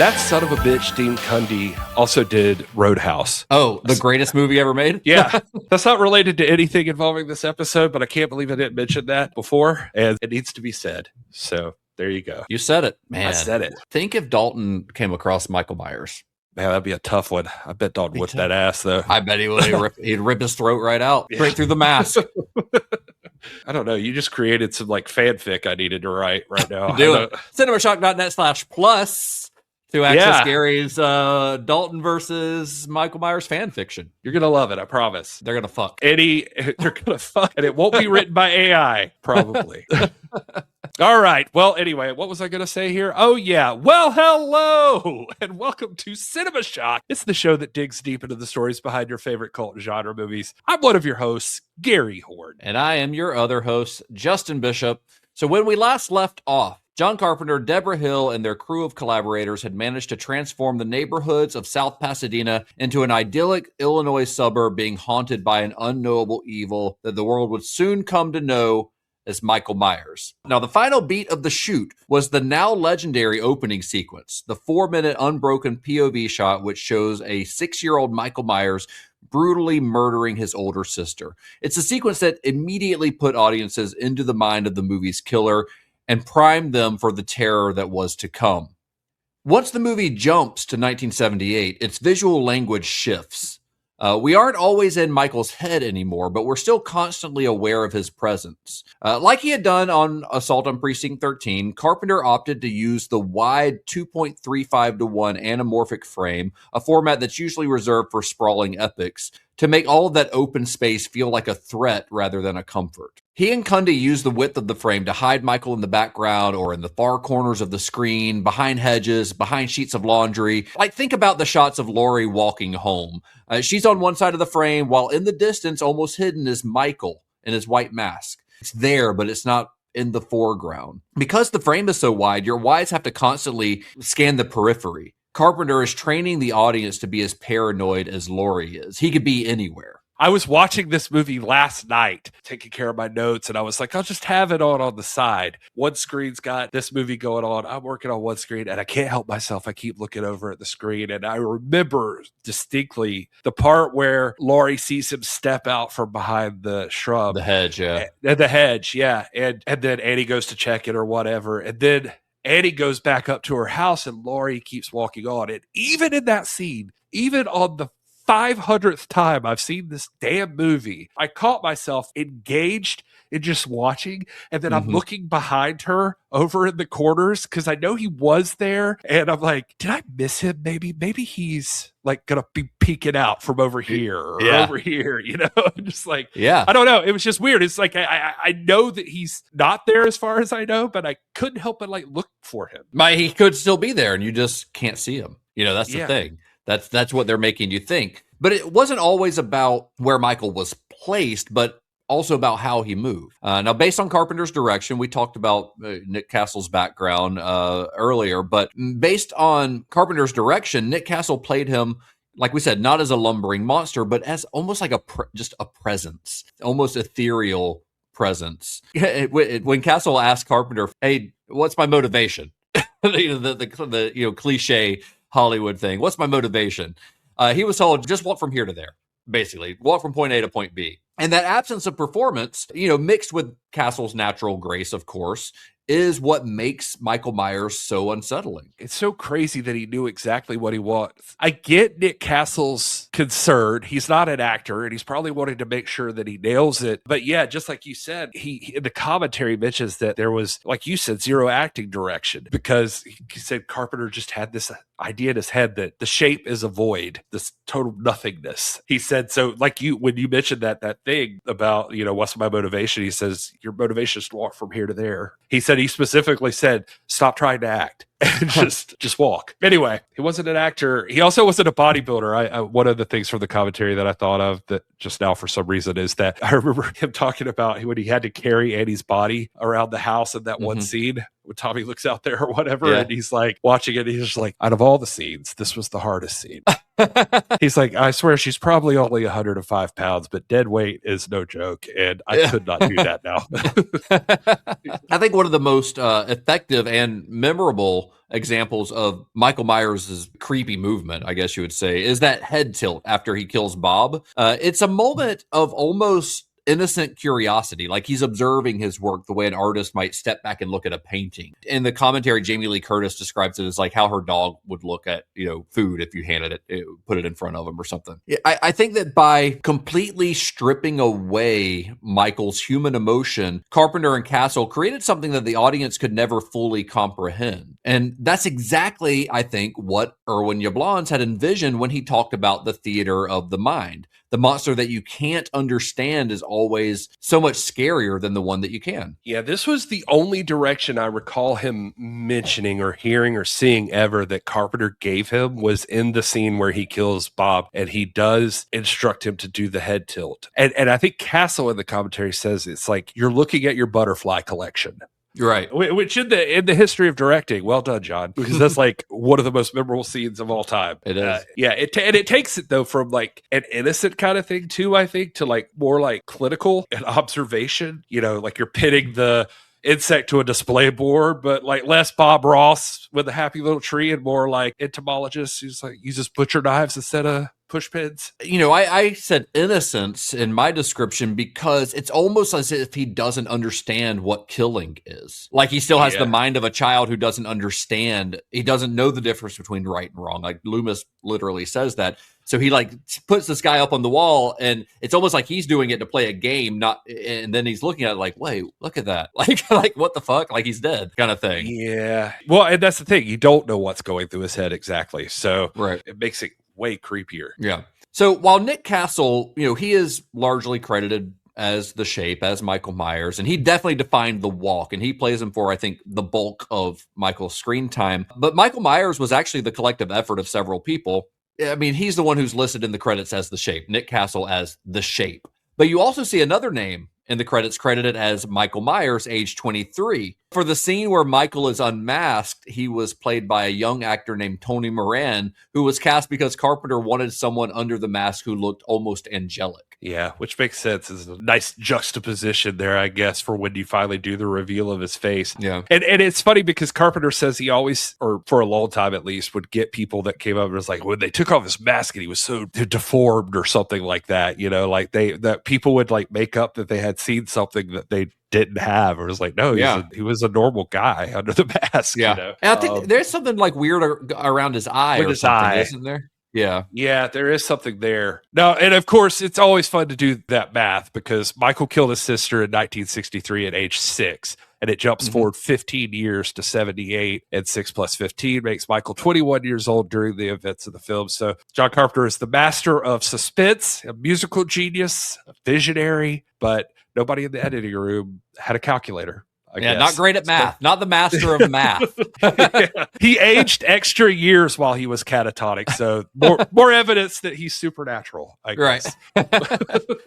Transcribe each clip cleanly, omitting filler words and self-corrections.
That son of a bitch, Dean Cundey, also did Roadhouse. Oh, the greatest movie ever made? Yeah. That's not related to anything involving this episode, but I can't believe I didn't mention that before, and it needs to be said. So there you go. You said it, man. I said it. Think if Dalton came across Michael Myers. Man, that'd be a tough one. I bet Dalton whipped that ass, though. I bet he would. He'd rip his throat right out, straight through the mask. I don't know. You just created some like fanfic I needed to write right now. Do it. CinemaShock.net/plus to access Gary's Dalton versus Michael Myers fan fiction. You're going to love it. I promise. They're going to fuck. They're going to fuck. And it won't be written by AI, probably. All right. Well, anyway, what was I going to say here? Oh, yeah. Well, hello, and welcome to Cinema Shock. It's the show that digs deep into the stories behind your favorite cult genre movies. I'm one of your hosts, Gary Horne. And I am your other host, Justin Bishop. So when we last left off, John Carpenter, Deborah Hill, and their crew of collaborators had managed to transform the neighborhoods of South Pasadena into an idyllic Illinois suburb being haunted by an unknowable evil that the world would soon come to know as Michael Myers. Now, the final beat of the shoot was the now legendary opening sequence, the 4-minute unbroken POV shot, which shows a 6-year-old Michael Myers brutally murdering his older sister. It's a sequence that immediately put audiences into the mind of the movie's killer and primed them for the terror that was to come. Once the movie jumps to 1978, its visual language shifts. We aren't always in Michael's head anymore, but we're still constantly aware of his presence. Like he had done on Assault on Precinct 13, Carpenter opted to use the wide 2.35 to 1 anamorphic frame, a format that's usually reserved for sprawling epics, to make all of that open space feel like a threat rather than a comfort. He and Cundey used the width of the frame to hide Michael in the background or in the far corners of the screen, behind hedges, behind sheets of laundry. Like, think about the shots of Laurie walking home. She's on one side of the frame, while in the distance, almost hidden, is Michael in his white mask. It's there, but it's not in the foreground. Because the frame is so wide, your eyes have to constantly scan the periphery. Carpenter is training the audience to be as paranoid as Laurie is. He could be anywhere. I was watching this movie last night, taking care of my notes, and I was like, I'll just have it on the side. One screen's got this movie going on. I'm working on one screen, and I can't help myself. I keep looking over at the screen, and I remember distinctly the part where Laurie sees him step out from behind the shrub. The hedge, yeah. The hedge, yeah. And then Annie goes to check it or whatever, and then Annie goes back up to her house, and Laurie keeps walking on. And even in that scene, even on the 500th time I've seen this damn movie, I caught myself engaged in just watching, and then I'm looking behind her over in the corners because I know he was there, and I'm like, did I miss him? Maybe he's like gonna be peeking out from over here or over here, you know? I'm just like, I don't know. It was just weird. It's like I know that he's not there as far as I know, but I couldn't help but like look for him. He could still be there, and you just can't see him. You know, that's the thing. That's what they're making you think. But it wasn't always about where Michael was placed, but also about how he moved. Now, based on Carpenter's direction, we talked about Nick Castle's background earlier, but based on Carpenter's direction, Nick Castle played him, like we said, not as a lumbering monster, but as almost like just a presence, almost ethereal presence. When Castle asked Carpenter, "Hey, what's my motivation?" the cliche Hollywood thing. What's my motivation? He was told, just walk from here to there. Basically, walk from point A to point B. And that absence of performance, mixed with Castle's natural grace, of course, is what makes Michael Myers so unsettling. It's so crazy that he knew exactly what he wants. I get Nick Castle's concern. He's not an actor, and he's probably wanting to make sure that he nails it. But yeah, just like you said, he in the commentary mentions that there was, like you said, zero acting direction, because he said Carpenter just had this idea in his head that the shape is a void, this total nothingness. He said, so like when you mentioned that thing about, what's my motivation? He says, your motivation is to walk from here to there. He said, he specifically said, stop trying to act and just walk. Anyway, he wasn't an actor. He also wasn't a bodybuilder. One of the things from the commentary that I thought of that just now for some reason is that I remember him talking about when he had to carry Annie's body around the house in that one scene when Tommy looks out there or whatever, and he's like watching it. He's just like, out of all the scenes, this was the hardest scene. He's like, I swear she's probably only 105 pounds, but dead weight is no joke. And I could not do that now. I think one of the most effective and memorable examples of Michael Myers' creepy movement, I guess you would say, is that head tilt after he kills Bob. It's a moment of almost innocent curiosity, like he's observing his work the way an artist might step back and look at a painting. In the commentary, Jamie Lee Curtis describes it as like how her dog would look at, food if you handed it, put it in front of him or something. I think that by completely stripping away Michael's human emotion, Carpenter and Castle created something that the audience could never fully comprehend. And that's exactly, I think, what Irwin Yablans had envisioned when he talked about the theater of the mind. The monster that you can't understand is always so much scarier than the one that you can. Yeah, this was the only direction I recall him mentioning or hearing or seeing ever that Carpenter gave him was in the scene where he kills Bob, and he does instruct him to do the head tilt. And I think Castle in the commentary says it's like you're looking at your butterfly collection. Right. Which in the history of directing, well done, John, because that's like one of the most memorable scenes of all time. It is. And it takes it though from like an innocent kind of thing too, I think, to like more like clinical and observation. Like you're pitting the insect to a display board, but like less Bob Ross with a happy little tree and more like entomologist who's like uses butcher knives instead of push pins. I said innocence in my description because it's almost as if he doesn't understand what killing is. Like he still has the mind of a child who doesn't understand. He doesn't know the difference between right and wrong. Like Loomis literally says that. So he like puts this guy up on the wall, and it's almost like he's doing it to play a game, and then he's looking at it like, wait, look at that. Like what the fuck? Like he's dead kind of thing. Yeah. Well, and that's the thing. You don't know what's going through his head exactly. So it makes it way creepier. Yeah. So while Nick Castle, he is largely credited as the Shape, as Michael Myers, and he definitely defined the walk, and he plays him for, I think, the bulk of Michael's screen time. But Michael Myers was actually the collective effort of several people. I mean, he's the one who's listed in the credits as the Shape, Nick Castle as the Shape. But you also see another name in the credits credited as Michael Myers, age 23. For the scene where Michael is unmasked, he was played by a young actor named Tony Moran, who was cast because Carpenter wanted someone under the mask who looked almost angelic. Yeah, which makes sense. It's a nice juxtaposition there, I guess, for when you finally do the reveal of his face. Yeah. And it's funny because Carpenter says he always, or for a long time at least, would get people that came up and was like, when they took off his mask and he was so deformed or something like that, like that people would like make up that they had seen something that they didn't have, or was like, no, he was a normal guy under the mask. Yeah. And I think there's something like weird around his eye with or his something, eye. Isn't there? Yeah. Yeah, there is something there. No, and of course, it's always fun to do that math because Michael killed his sister in 1963 at age 6, and it jumps forward 15 years to 78, and 6 plus 15 makes Michael 21 years old during the events of the film. So John Carpenter is the master of suspense, a musical genius, a visionary, but nobody in the editing room had a calculator. I guess. Not great at math. Not the master of math. He aged extra years while he was catatonic, so more evidence that he's supernatural, I guess. Right.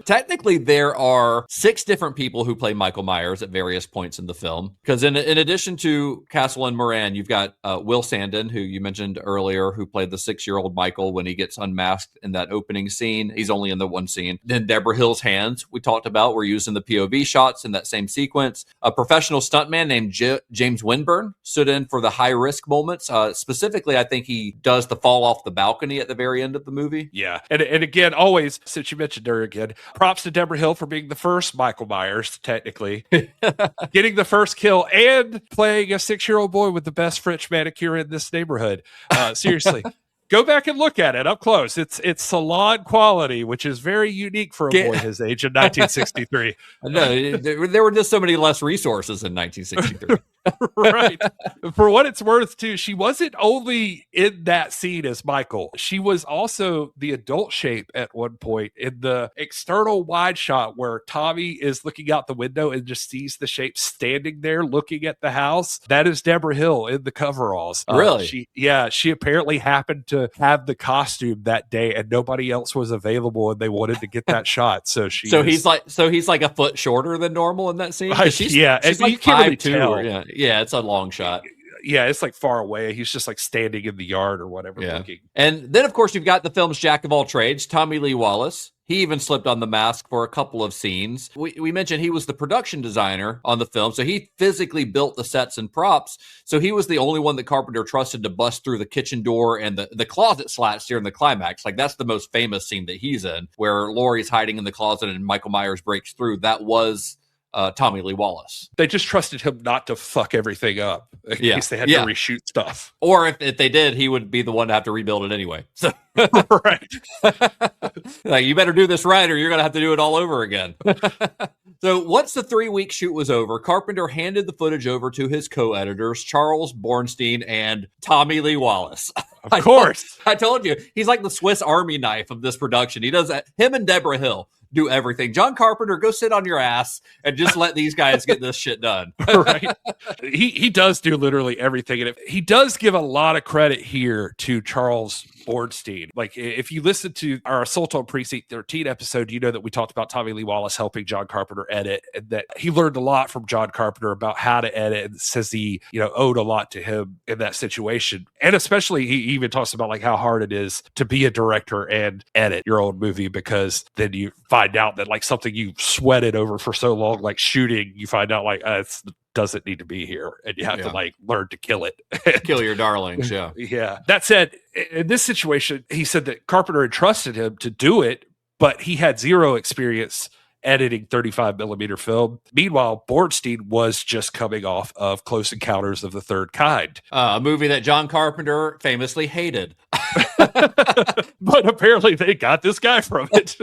Technically, there are 6 different people who play Michael Myers at various points in the film. Because in addition to Castle and Moran, you've got Will Sandon, who you mentioned earlier, who played the 6-year-old Michael when he gets unmasked in that opening scene. He's only in the one scene. Then Deborah Hill's hands, we talked about, were used in the POV shots in that same sequence. A professional stuntman named James Winburn stood in for the high risk moments. Specifically, I think he does the fall off the balcony at the very end of the movie. Yeah. And again, always, since you mentioned her again, props to Deborah Hill for being the first Michael Myers, technically. Getting the first kill and playing a 6-year-old boy with the best French manicure in this neighborhood. Seriously. Go back and look at it up close. It's salon quality, which is very unique for a boy his age in 1963. No, there were just so many less resources in 1963. Right. For what it's worth, too, she wasn't only in that scene as Michael. She was also the adult Shape at one point in the external wide shot where Tommy is looking out the window and just sees the Shape standing there looking at the house. That is Deborah Hill in the coveralls. Really? She apparently happened to have the costume that day and nobody else was available and they wanted to get that shot. So he's like a foot shorter than normal in that scene? She's and like you can't really 5'2" tell. Yeah, it's a long shot. Yeah, it's like far away. He's just like standing in the yard or whatever looking. And then, of course, you've got the film's jack of all trades, Tommy Lee Wallace. He even slipped on the mask for a couple of scenes. We mentioned he was the production designer on the film, so he physically built the sets and props. So he was the only one that Carpenter trusted to bust through the kitchen door and the closet slats during the climax. Like, that's the most famous scene that he's in, where Laurie's hiding in the closet and Michael Myers breaks through. That was Tommy Lee Wallace. They just trusted him not to fuck everything up in case they had to reshoot stuff. Or if they did, he would be the one to have to rebuild it anyway. So right. Like, you better do this right or you're going to have to do it all over again. So once the 3-week shoot was over, Carpenter handed the footage over to his co-editors, Charles Bornstein and Tommy Lee Wallace. Of course. I told you, he's like the Swiss Army knife of this production. He does that. Him and Deborah Hill do everything. John Carpenter, go sit on your ass and just let these guys get this shit done. Right. He does do literally everything. And he does give a lot of credit here to Charles Bornstein. Like, if you listen to our Assault on Precinct 13 episode, you know that we talked about Tommy Lee Wallace helping John Carpenter edit, and that he learned a lot from John Carpenter about how to edit, and says he, owed a lot to him in that situation. And especially, he even talks about like how hard it is to be a director and edit your own movie, because then you find out that like something you sweated over for so long, like shooting, you find out like it doesn't need to be here, and you have to like learn to kill it. Kill your darlings. Yeah. That said, in this situation, he said that Carpenter entrusted him to do it, but he had zero experience editing 35 millimeter film. Meanwhile, Bornstein was just coming off of Close Encounters of the Third Kind, a movie that John Carpenter famously hated. But apparently they got this guy from it.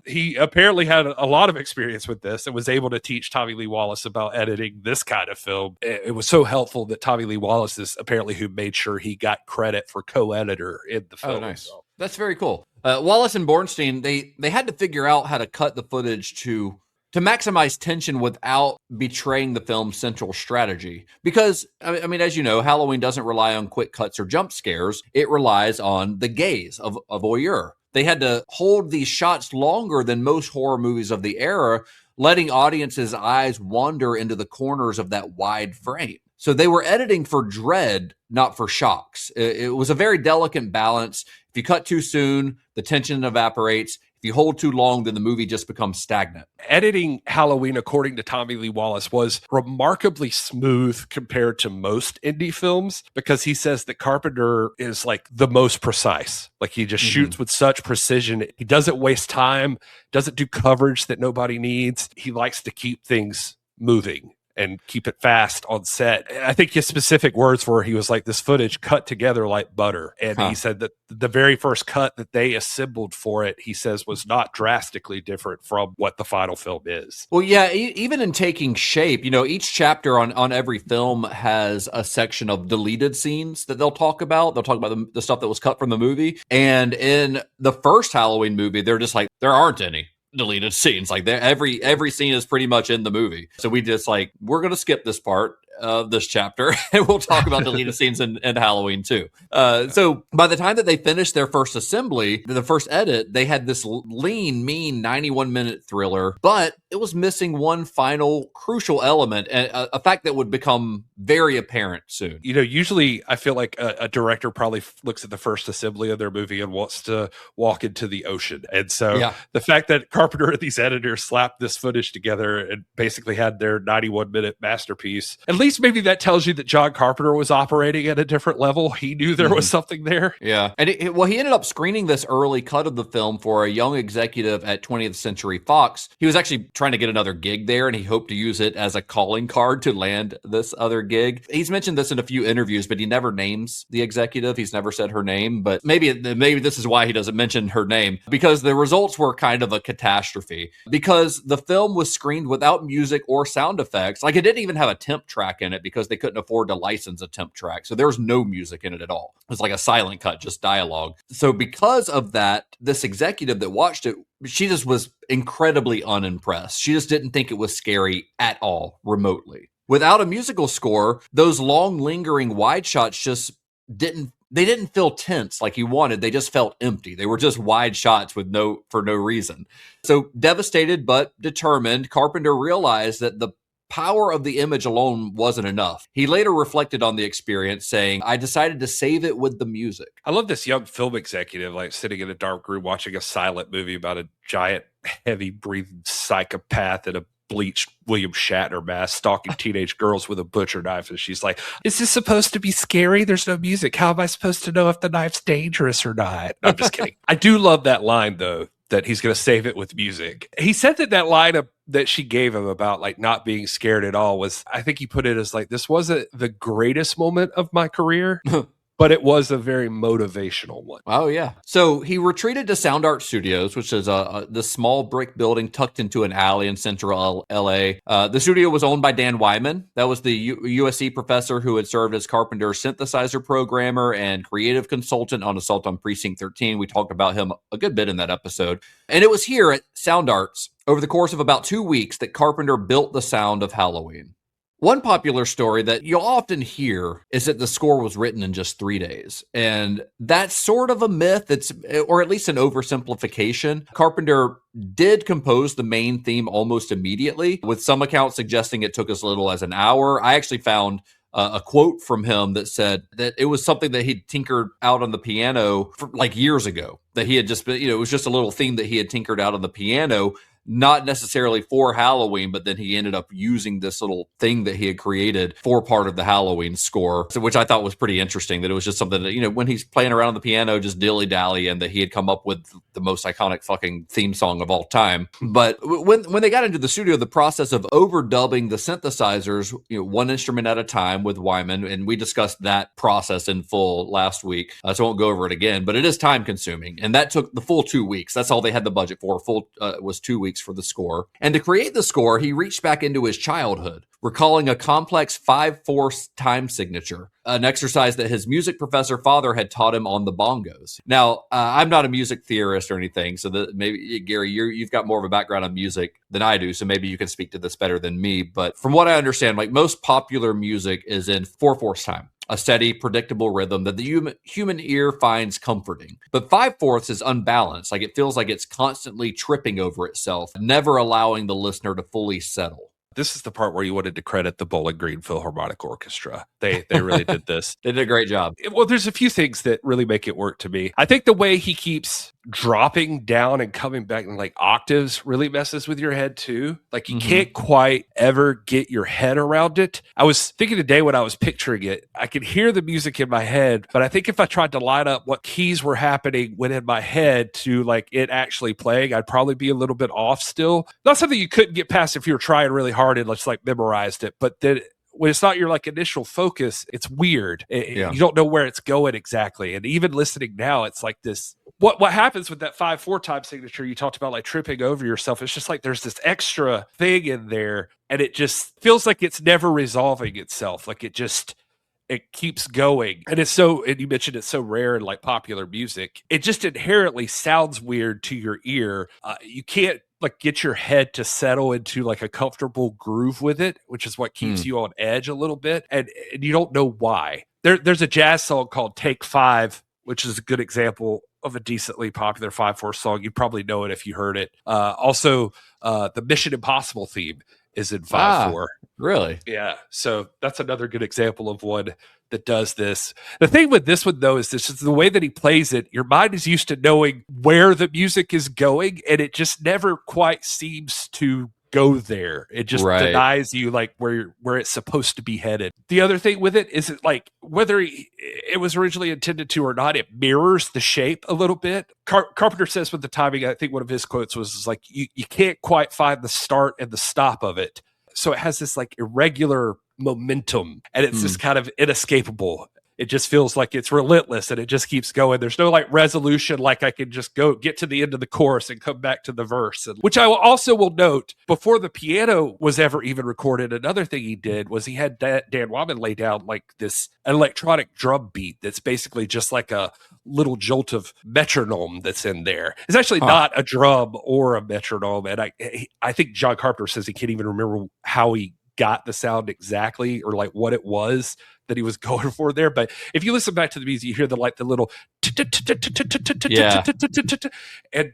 He apparently had a lot of experience with this and was able to teach Tommy Lee Wallace about editing this kind of film. It was so helpful that Tommy Lee Wallace is apparently who made sure he got credit for co-editor in the film. Oh, nice. That's very cool. Wallace and Bornstein, they had to figure out how to cut the footage to maximize tension without betraying the film's central strategy. Because, I mean, as you know, Halloween doesn't rely on quick cuts or jump scares. It relies on the gaze of a voyeur. They had to hold these shots longer than most horror movies of the era, letting audiences' eyes wander into the corners of that wide frame. So they were editing for dread, not for shocks. It was a very delicate balance. If you cut too soon, the tension evaporates. If you hold too long, then the movie just becomes stagnant. Editing Halloween, according to Tommy Lee Wallace, was remarkably smooth compared to most indie films, because he says that Carpenter is like the most precise. Like, he just shoots with such precision. He doesn't waste time, doesn't do coverage that nobody needs. He likes to keep things moving and keep it fast on set. I think his specific words were, he was like, this footage cut together like butter. And he said that the very first cut that they assembled for it, he says, was not drastically different from what the final film is. Well, yeah, even in taking shape, each chapter on every film has a section of deleted scenes that they'll talk about. They'll talk about the stuff that was cut from the movie. And in the first Halloween movie, they're just like, there aren't any deleted scenes. Like, every scene is pretty much in the movie. So we just like, we're going to skip this part of this chapter and we'll talk about deleted scenes in Halloween too. So by the time that they finished their first assembly, the first edit, they had this lean, mean 91-minute thriller, but it was missing one final crucial element, a fact that would become very apparent soon. Usually I feel like a director probably looks at the first assembly of their movie and wants to walk into the ocean. And so the fact that Carpenter and these editors slapped this footage together and basically had their 91-minute masterpiece, at least maybe that tells you that John Carpenter was operating at a different level. He knew there was something there. Yeah. And he ended up screening this early cut of the film for a young executive at 20th Century Fox. He was actually trying to get another gig there, and he hoped to use it as a calling card to land this other gig. He's mentioned this in a few interviews, but he never names the executive. He's never said her name, but maybe this is why he doesn't mention her name, because the results were kind of a catastrophe. Because the film was screened without music or sound effects. Like, it didn't even have a temp track in it because they couldn't afford to license a temp track. So there was no music in it at all. It was like a silent cut, just dialogue. So because of that, this executive that watched it, she just was incredibly unimpressed. She just didn't think it was scary at all, remotely. Without a musical score, those long, lingering wide shots just didn't feel tense like he wanted. They just felt empty. They were just wide shots for no reason. So devastated but determined, Carpenter realized that the power of the image alone wasn't enough. He later reflected on the experience, saying, I decided to save it with the music. I love this young film executive, like sitting in a dark room watching a silent movie about a giant, heavy breathing psychopath in a bleached William Shatner mask stalking teenage girls with a butcher knife. And she's like, is this supposed to be scary? There's no music. How am I supposed to know if the knife's dangerous or not? I'm just kidding. I do love that line, though, that he's going to save it with music. He said that line that she gave him about like not being scared at all was, I think he put it as like, this wasn't the greatest moment of my career, but it was a very motivational one. Oh, yeah. So he retreated to Sound Art Studios, which is the small brick building tucked into an alley in central L.A. The studio was owned by Dan Wyman. That was the USC professor who had served as Carpenter's synthesizer programmer and creative consultant on Assault on Precinct 13. We talked about him a good bit in that episode. And it was here at Sound Arts, over the course of about 2 weeks, that Carpenter built the sound of Halloween. One popular story that you'll often hear is that the score was written in just 3 days. And that's sort of a myth, or at least an oversimplification. Carpenter did compose the main theme almost immediately, with some accounts suggesting it took as little as an hour. I actually found a quote from him that said that it was something that he'd tinkered out on the piano for like years ago, that he had just been, it was just a little theme that he had tinkered out on the piano, not necessarily for Halloween, but then he ended up using this little thing that he had created for part of the Halloween score, which I thought was pretty interesting, that it was just something that, when he's playing around on the piano, just dilly-dally, and that he had come up with the most iconic fucking theme song of all time. But when they got into the studio, the process of overdubbing the synthesizers, one instrument at a time with Wyman, and we discussed that process in full last week, so I won't go over it again, but it is time-consuming, and that took the full 2 weeks. That's all they had the budget for. Was 2 weeks for the score. And to create the score, he reached back into his childhood, recalling a complex 5/4 time signature, an exercise that his music professor father had taught him on the bongos. Now, I'm not a music theorist or anything, so that maybe, Gary, you've got more of a background on music than I do, so maybe you can speak to this better than me. But from what I understand, like most popular music is in 4/4 time, a steady, predictable rhythm that the human ear finds comforting. But 5/4 is unbalanced. Like it feels like it's constantly tripping over itself, never allowing the listener to fully settle. This is the part where you wanted to credit the Bowling Green Philharmonic Orchestra. They really did this. They did a great job. Well, there's a few things that really make it work to me. I think the way he keeps dropping down and coming back in like octaves really messes with your head too. Like you can't quite ever get your head around it. I was thinking today when I was picturing it, I could hear the music in my head, but I think if I tried to line up what keys were happening when in my head to like it actually playing, I'd probably be a little bit off still. Not something you couldn't get past if you were trying really hard and just like memorized it, but then when it's not your like initial focus, it's weird. You don't know where it's going exactly. And even listening now, it's like this. What happens with that 5/4 time signature you talked about, like tripping over yourself? It's just like there's this extra thing in there, and it just feels like it's never resolving itself. Like it keeps going. And it's so, and you mentioned it's so rare in like popular music. It just inherently sounds weird to your ear. You can't like get your head to settle into like a comfortable groove with it, which is what keeps you on edge a little bit. And you don't know why. There's a jazz song called Take 5, which is a good example of a decently popular 5/4 song. You'd probably know it if you heard it. Also, the Mission Impossible theme is in 5/4. Really? Yeah. So that's another good example of one that does this. The thing with this one, though, is this is the way that he plays it. Your mind is used to knowing where the music is going, and it just never quite seems to go there. It just denies you like where it's supposed to be headed. The other thing with it is it like whether it was originally intended to or not, it mirrors the shape a little bit. Carpenter says with the timing, I think one of his quotes was like you can't quite find the start and the stop of it. So it has this like irregular momentum, and it's just kind of inescapable. It just feels like it's relentless, and it just keeps going. There's no like resolution, like I can just go get to the end of the chorus and come back to the verse. And, which I will note, before the piano was ever even recorded, another thing he did was he had Dan Wyman lay down like this electronic drum beat that's basically just like a little jolt of metronome that's in there. It's actually not a drum or a metronome, and I think John Carpenter says he can't even remember how he got the sound exactly or like what it was that he was going for there. But if you listen back to the music, you hear the little and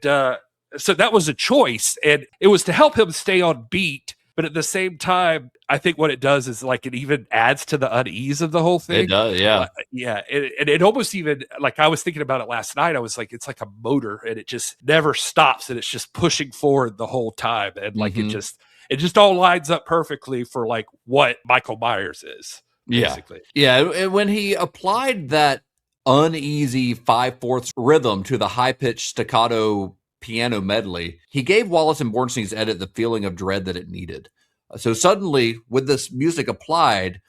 so that was a choice, and it was to help him stay on beat But at the same time, I think what it does is like it even adds to the unease of the whole thing. It does, yeah. Yeah. And it almost even, like I was thinking about it last night. I was like, it's like a motor and it just never stops and it's just pushing forward the whole time. And like it just all lines up perfectly for like what Michael Myers is, basically. Yeah. And when he applied that uneasy 5/4 rhythm to the high-pitched staccato piano medley, he gave Wallace and Bornstein's edit the feeling of dread that it needed. So suddenly, with this music applied,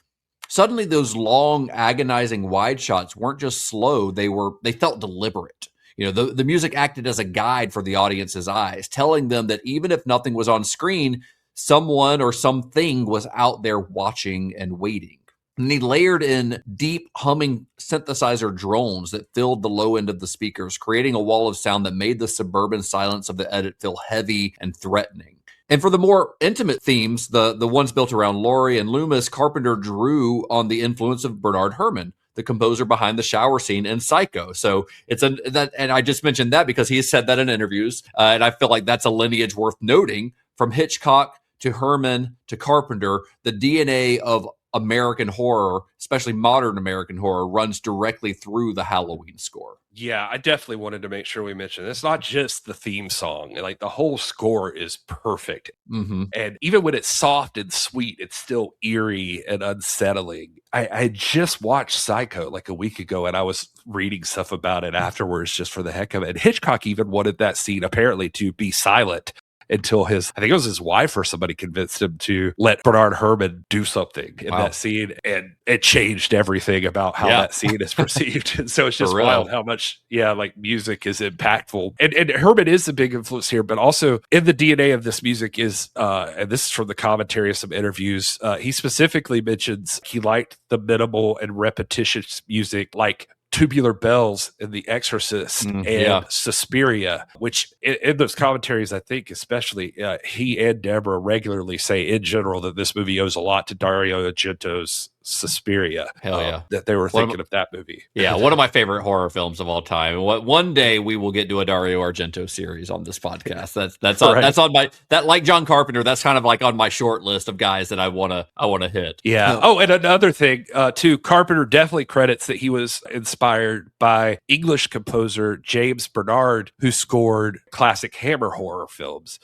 suddenly those long, agonizing wide shots weren't just slow, they felt deliberate. You know, the music acted as a guide for the audience's eyes, telling them that even if nothing was on screen, someone or something was out there watching and waiting. And he layered in deep humming synthesizer drones that filled the low end of the speakers, creating a wall of sound that made the suburban silence of the edit feel heavy and threatening. And for the more intimate themes, the ones built around Laurie and Loomis, Carpenter drew on the influence of Bernard Herrmann, the composer behind the shower scene in Psycho. So and I just mentioned that because he has said that in interviews, and I feel like that's a lineage worth noting. From Hitchcock to Herrmann to Carpenter, the DNA of American horror, especially modern American horror, runs directly through the Halloween score. Yeah, I definitely wanted to make sure we mentioned it's not just the theme song. Like the whole score is perfect. And even when it's soft and sweet, it's still eerie and unsettling. I just watched Psycho like a week ago and I was reading stuff about it afterwards just for the heck of it. And Hitchcock even wanted that scene apparently to be silent until I think it was his wife or somebody convinced him to let Bernard Herrmann do something in that scene. And it changed everything about how that scene is perceived. And so it's just wild how much, like music is impactful. And Herrmann is a big influence here, but also in the DNA of this music is, and this is from the commentary of some interviews, he specifically mentions he liked the minimal and repetitious music like Tubular Bells in The Exorcist and Suspiria, which in those commentaries, I think especially he and Deborah regularly say in general that this movie owes a lot to Dario Argento's Suspiria. Hell yeah. That they were thinking of that movie. Yeah, one of my favorite horror films of all time. One day we will get to a Dario Argento series on this podcast. That's on my, that, like John Carpenter, that's kind of like on my short list of guys that I wanna hit. Yeah. Oh, and another thing too, Carpenter definitely credits that he was inspired by English composer James Bernard, who scored classic Hammer horror films.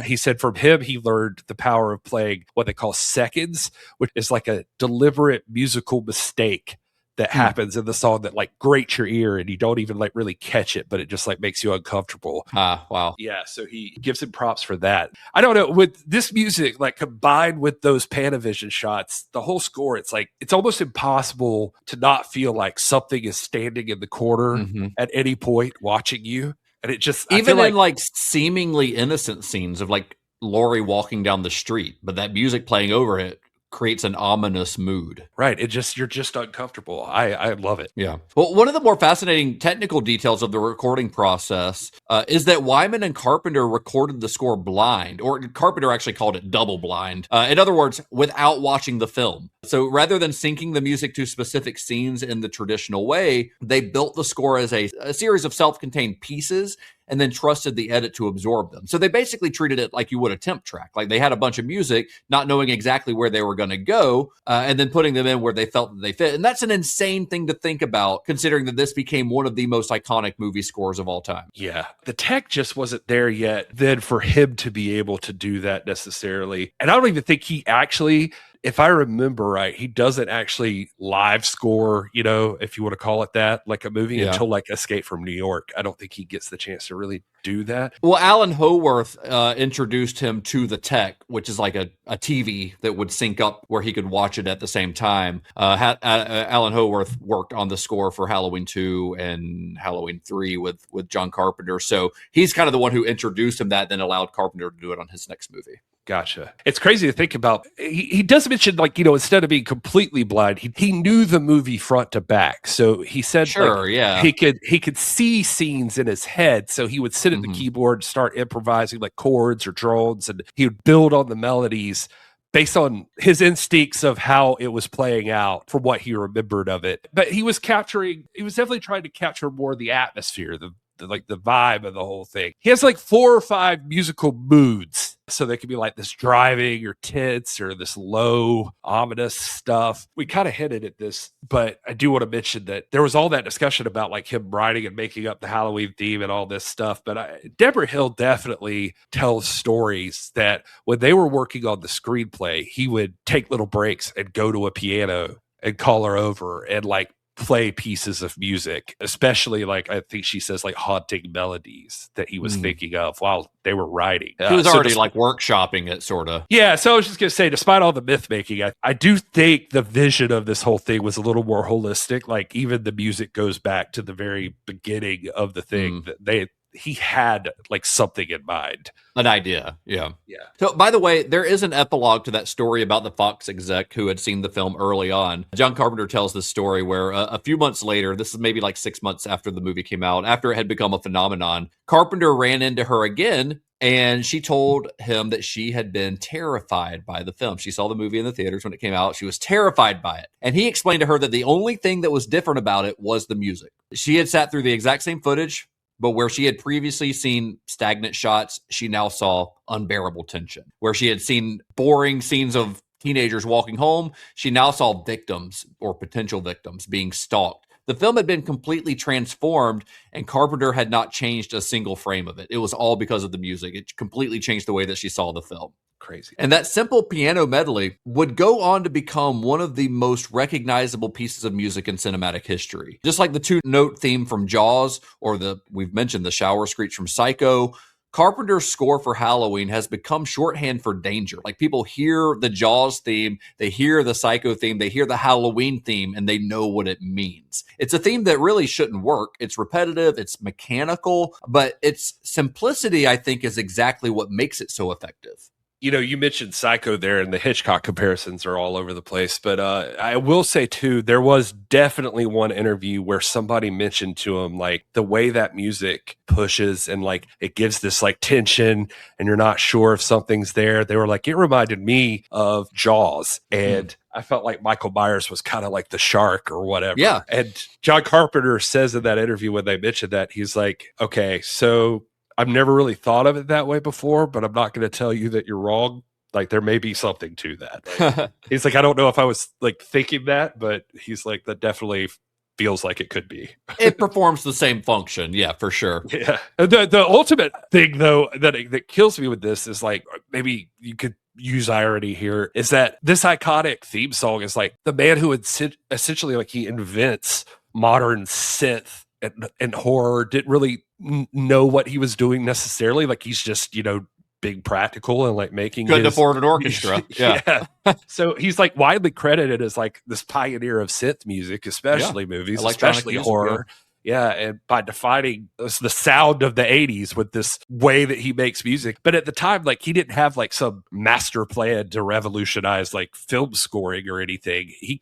He said from him he learned the power of playing what they call seconds, which is like a deliberate musical mistake that happens in the song that like grates your ear and you don't even like really catch it, but it just like makes you uncomfortable. Wow. Yeah, so he gives him props for that. I don't know, with this music, like combined with those Panavision shots, the whole score, it's like it's almost impossible to not feel like something is standing in the corner at any point watching you. And it just even in like seemingly innocent scenes of like Laurie walking down the street, but that music playing over it creates an ominous mood. Right. You're just uncomfortable. I love it. Yeah. Well, one of the more fascinating technical details of the recording process is that Wyman and Carpenter recorded the score blind, or Carpenter actually called it double blind. In other words, without watching the film. So rather than syncing the music to specific scenes in the traditional way, they built the score as a series of self-contained pieces and then trusted the edit to absorb them. So they basically treated it like you would a temp track. Like they had a bunch of music, not knowing exactly where they were going to go, and then putting them in where they felt that they fit. And that's an insane thing to think about, considering that this became one of the most iconic movie scores of all time. Yeah. The tech just wasn't there yet then for him to be able to do that necessarily. And I don't even think he actually, if I remember right, he doesn't actually live score, if you want to call it that, like a movie until like Escape from New York. I don't think he gets the chance to really do that. Well, Alan Howarth introduced him to the tech, which is like a TV that would sync up where he could watch it at the same time. Alan Howarth worked on the score for Halloween 2 and Halloween 3 with John Carpenter. So he's kind of the one who introduced him that, then allowed Carpenter to do it on his next movie. Gotcha. It's crazy to think about. He does mention, like, instead of being completely blind, he knew the movie front to back. So he said, he could see scenes in his head. So he would sit at the keyboard, start improvising like chords or drones, and he would build on the melodies based on his instincts of how it was playing out from what he remembered of it. But he was definitely trying to capture more of the atmosphere, the like the vibe of the whole thing. He has like 4 or 5 musical moods. So they could be like this driving or tense or this low, ominous stuff. We kind of hinted at this, but I do want to mention that there was all that discussion about like him writing and making up the Halloween theme and all this stuff. But Deborah Hill definitely tells stories that when they were working on the screenplay, he would take little breaks and go to a piano and call her over and like play pieces of music, especially like I think she says like haunting melodies that he was thinking of while they were writing. He was already like workshopping it, sort of. Yeah, so I was just gonna say, despite all the myth making, I do think the vision of this whole thing was a little more holistic. Like even the music goes back to the very beginning of the thing that he had like something in mind. An idea. Yeah. Yeah. So, by the way, there is an epilogue to that story about the Fox exec who had seen the film early on. John Carpenter tells this story where a few months later, this is maybe like 6 months after the movie came out, after it had become a phenomenon, Carpenter ran into her again, and she told him that she had been terrified by the film. She saw the movie in the theaters when it came out. She was terrified by it. And he explained to her that the only thing that was different about it was the music. She had sat through the exact same footage, but where she had previously seen stagnant shots, she now saw unbearable tension. Where she had seen boring scenes of teenagers walking home, she now saw victims or potential victims being stalked. The film had been completely transformed, and Carpenter had not changed a single frame of it. It was all because of the music. It completely changed the way that she saw the film. Crazy. And that simple piano medley would go on to become one of the most recognizable pieces of music in cinematic history. Just like the 2-note theme from Jaws, or we've mentioned the shower screech from Psycho, Carpenter's score for Halloween has become shorthand for danger. Like people hear the Jaws theme, they hear the Psycho theme, they hear the Halloween theme, and they know what it means. It's a theme that really shouldn't work. It's repetitive, it's mechanical, but its simplicity, I think, is exactly what makes it so effective. You know, you mentioned Psycho there, and the Hitchcock comparisons are all over the place. But I will say, too, there was definitely one interview where somebody mentioned to him, like, the way that music pushes and, like, it gives this, like, tension, and you're not sure if something's there. They were like, it reminded me of Jaws. And I felt like Michael Myers was kind of like the shark or whatever. Yeah. And John Carpenter says in that interview when they mentioned that, he's like, okay, so I've never really thought of it that way before, but I'm not going to tell you that you're wrong. Like there may be something to that. Like, he's like, I don't know if I was like thinking that, but he's like, that definitely feels like it could be. It performs the same function. Yeah, for sure. Yeah. The ultimate thing though, that kills me with this is like, maybe you could use irony here, is that this iconic theme song is like the man who would essentially like he invents modern synth and horror, didn't really know what he was doing necessarily. Like he's just, you know, being practical and like making couldn't afford an orchestra. Yeah. So he's like widely credited as like this pioneer of synth music, especially movies, especially horror. Yeah, and by defining the sound of the 80s with this way that he makes music. But at the time, like, he didn't have, like, some master plan to revolutionize, like, film scoring or anything. He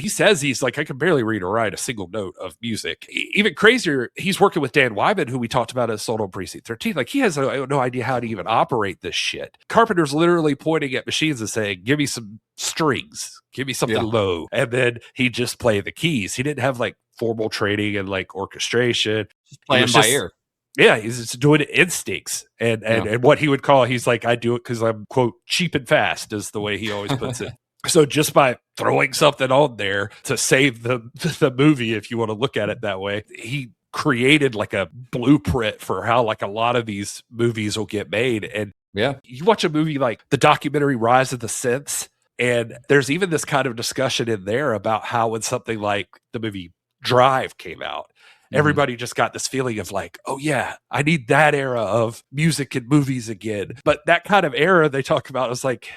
says he's like, I can barely read or write a single note of music. Even crazier, he's working with Dan Wyman, who we talked about as Sold on Precinct 13. Like, he has no idea how to even operate this shit. Carpenter's literally pointing at machines and saying, give me some strings, give me something low. And then he just play the keys. He didn't have, like, formal training and like orchestration, just playing by ear. Yeah, he's just doing it instincts and what he would call, he's like, I do it because I'm quote cheap and fast is the way he always puts it. So just by throwing something on there to save the movie, if you want to look at it that way, he created like a blueprint for how like a lot of these movies will get made. And you watch a movie like the documentary Rise of the Synths, and there's even this kind of discussion in there about how when something like the movie Drive came out, everybody just got this feeling of like, oh yeah, I need that era of music and movies again. But that kind of era they talk about is like,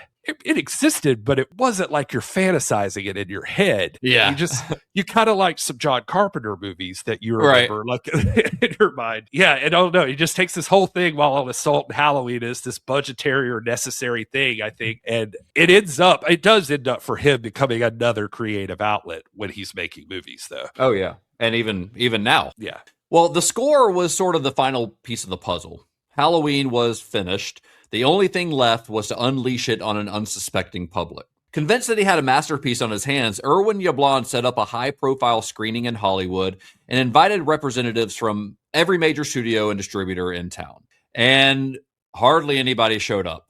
it existed, but it wasn't like you're fantasizing it in your head. Yeah. You kind of like some John Carpenter movies that you remember like in your mind. Yeah. And I don't know, he just takes this whole thing while on Assault and Halloween is this budgetary or necessary thing, I think. And it does end up for him becoming another creative outlet when he's making movies though. Oh yeah. And even now. Yeah. Well, the score was sort of the final piece of the puzzle. Halloween was finished. The only thing left was to unleash it on an unsuspecting public. Convinced that he had a masterpiece on his hands, Irwin Yablon set up a high-profile screening in Hollywood and invited representatives from every major studio and distributor in town. And hardly anybody showed up.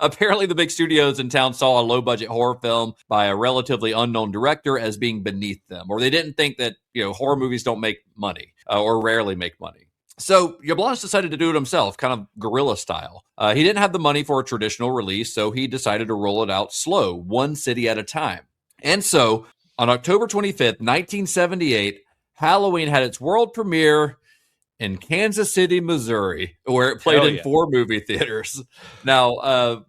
Apparently, the big studios in town saw a low-budget horror film by a relatively unknown director as being beneath them, or they didn't think that horror movies don't make money or rarely make money. So Yablans decided to do it himself, kind of guerrilla style. He didn't have the money for a traditional release, so he decided to roll it out slow, one city at a time. And so, on October 25th, 1978, Halloween had its world premiere in Kansas City, Missouri, where it played in 4 movie theaters. Now, I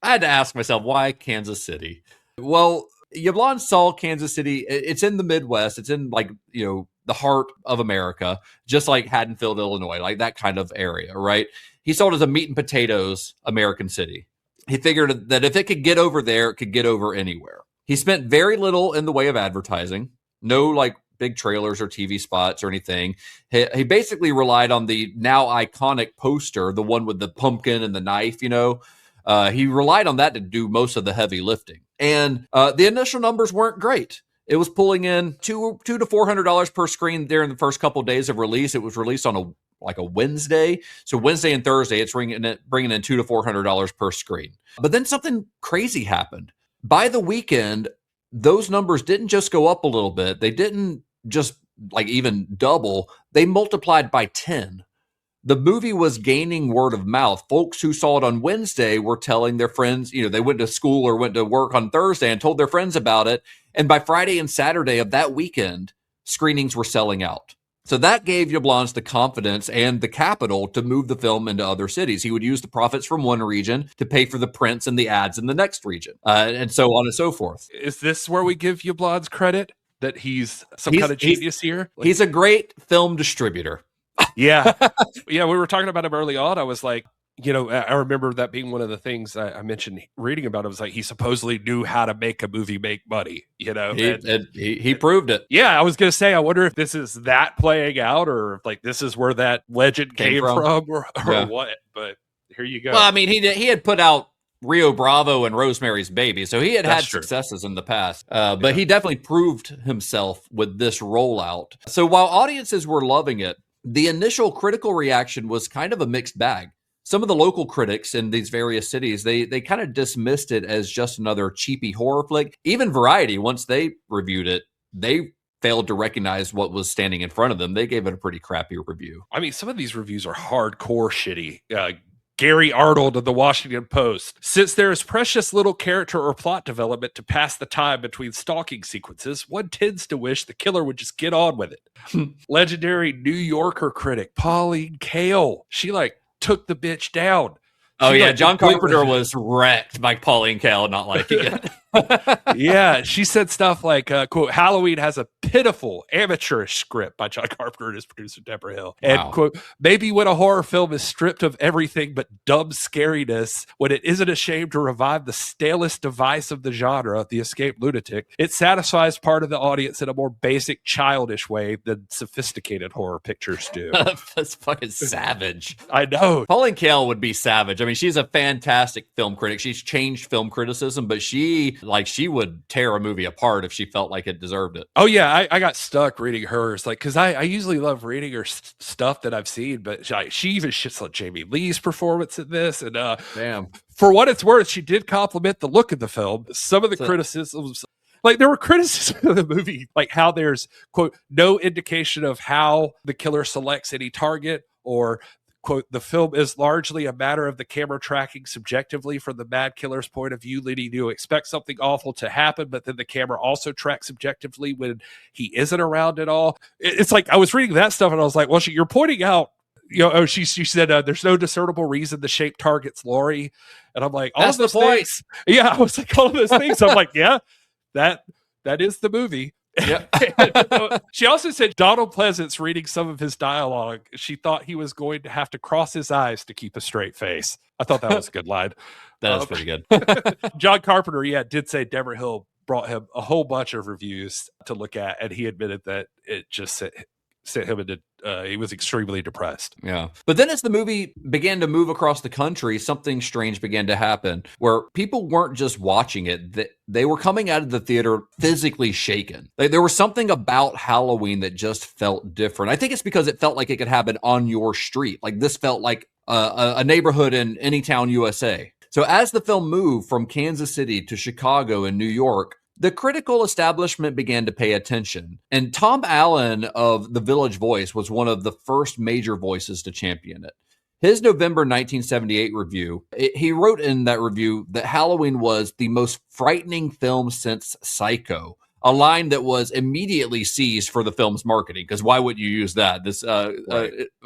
had to ask myself, why Kansas City? Well, Yablans saw Kansas City. It's in the Midwest. It's in the heart of America, just like Haddonfield, Illinois, like that kind of area, right? He saw it as a meat and potatoes American city. He figured that if it could get over there, it could get over anywhere. He spent very little in the way of advertising. No big trailers or TV spots or anything. He basically relied on the now iconic poster, the one with the pumpkin and the knife, He relied on that to do most of the heavy lifting. And the initial numbers weren't great. It was pulling in $200 to $400 per screen during the first couple of days of release. It was released on a Wednesday. So Wednesday and Thursday, it's bringing in $200 to $400 per screen. But then something crazy happened. By the weekend, those numbers didn't just go up a little bit. They didn't just even double. They multiplied by 10. The movie was gaining word of mouth. Folks who saw it on Wednesday were telling their friends, they went to school or went to work on Thursday and told their friends about it. And by Friday and Saturday of that weekend, screenings were selling out. So that gave Yablans the confidence and the capital to move the film into other cities. He would use the profits from one region to pay for the prints and the ads in the next region, and so on and so forth. Is this where we give Yablans credit? That he's kind of genius here? He's a great film distributor. Yeah. We were talking about him early on. I was like, I remember that being one of the things I mentioned reading about. It was like he supposedly knew how to make a movie make money, He proved it. Yeah, I was going to say, I wonder if this is that playing out or if this is where that legend came from or what. But here you go. Well, I mean, he had put out Rio Bravo and Rosemary's Baby, so he had successes in the past. But he definitely proved himself with this rollout. So while audiences were loving it, the initial critical reaction was kind of a mixed bag. Some of the local critics in these various cities, they kind of dismissed it as just another cheapy horror flick. Even Variety, once they reviewed it, they failed to recognize what was standing in front of them. They gave it a pretty crappy review. I mean, some of these reviews are hardcore shitty. Gary Arnold of the Washington Post. Since there is precious little character or plot development to pass the time between stalking sequences, one tends to wish the killer would just get on with it. Legendary New Yorker critic Pauline Kael. She took the bitch down. Oh, yeah. John Carpenter was wrecked by Pauline Kael not liking it. Yeah. She said stuff like, quote, Halloween has a pitiful amateurish script by John Carpenter and his producer, Deborah Hill. And, quote, maybe when a horror film is stripped of everything but dumb scariness, when it isn't ashamed to revive the stalest device of the genre, the escaped lunatic, it satisfies part of the audience in a more basic, childish way than sophisticated horror pictures do. That's fucking savage. I know. Pauline Kael would be savage. I mean, she's a fantastic film critic. She's changed film criticism, but she would tear a movie apart if she felt like it deserved it. Oh, yeah. I got stuck reading hers. Because I usually love reading her stuff that I've seen, but she even shits on Jamie Lee's performance in this. And damn. For what it's worth, she did compliment the look of the film. Some of the criticisms, there were criticisms of the movie, how there's, quote, no indication of how the killer selects any target, or, quote, the film is largely a matter of the camera tracking subjectively from the mad killer's point of view, leading you to expect something awful to happen, but then the camera also tracks subjectively when he isn't around at all. It's I was reading that stuff and I was like, well, you're pointing out, she said there's no discernible reason the shape targets Laurie. And I'm like, all that's of those the point. things. Yeah, I was like, all of those things. I'm like, yeah, that is the movie. Yep. She also said Donald Pleasance reading some of his dialogue, she thought he was going to have to cross his eyes to keep a straight face. I thought that was a good line. That is pretty good. John Carpenter, did say Deborah Hill brought him a whole bunch of reviews to look at, and he admitted that sent him into, he was extremely depressed. Yeah. But then as the movie began to move across the country, something strange began to happen where people weren't just watching it. They were coming out of the theater physically shaken. Like, there was something about Halloween that just felt different. I think it's because it felt like it could happen on your street. Like, this felt like a neighborhood in any town, USA. So as the film moved from Kansas City to Chicago and New York, the critical establishment began to pay attention. And Tom Allen of The Village Voice was one of the first major voices to champion it. His November 1978 review, he wrote in that review that Halloween was the most frightening film since Psycho, a line that was immediately seized for the film's marketing, because why would you use that? This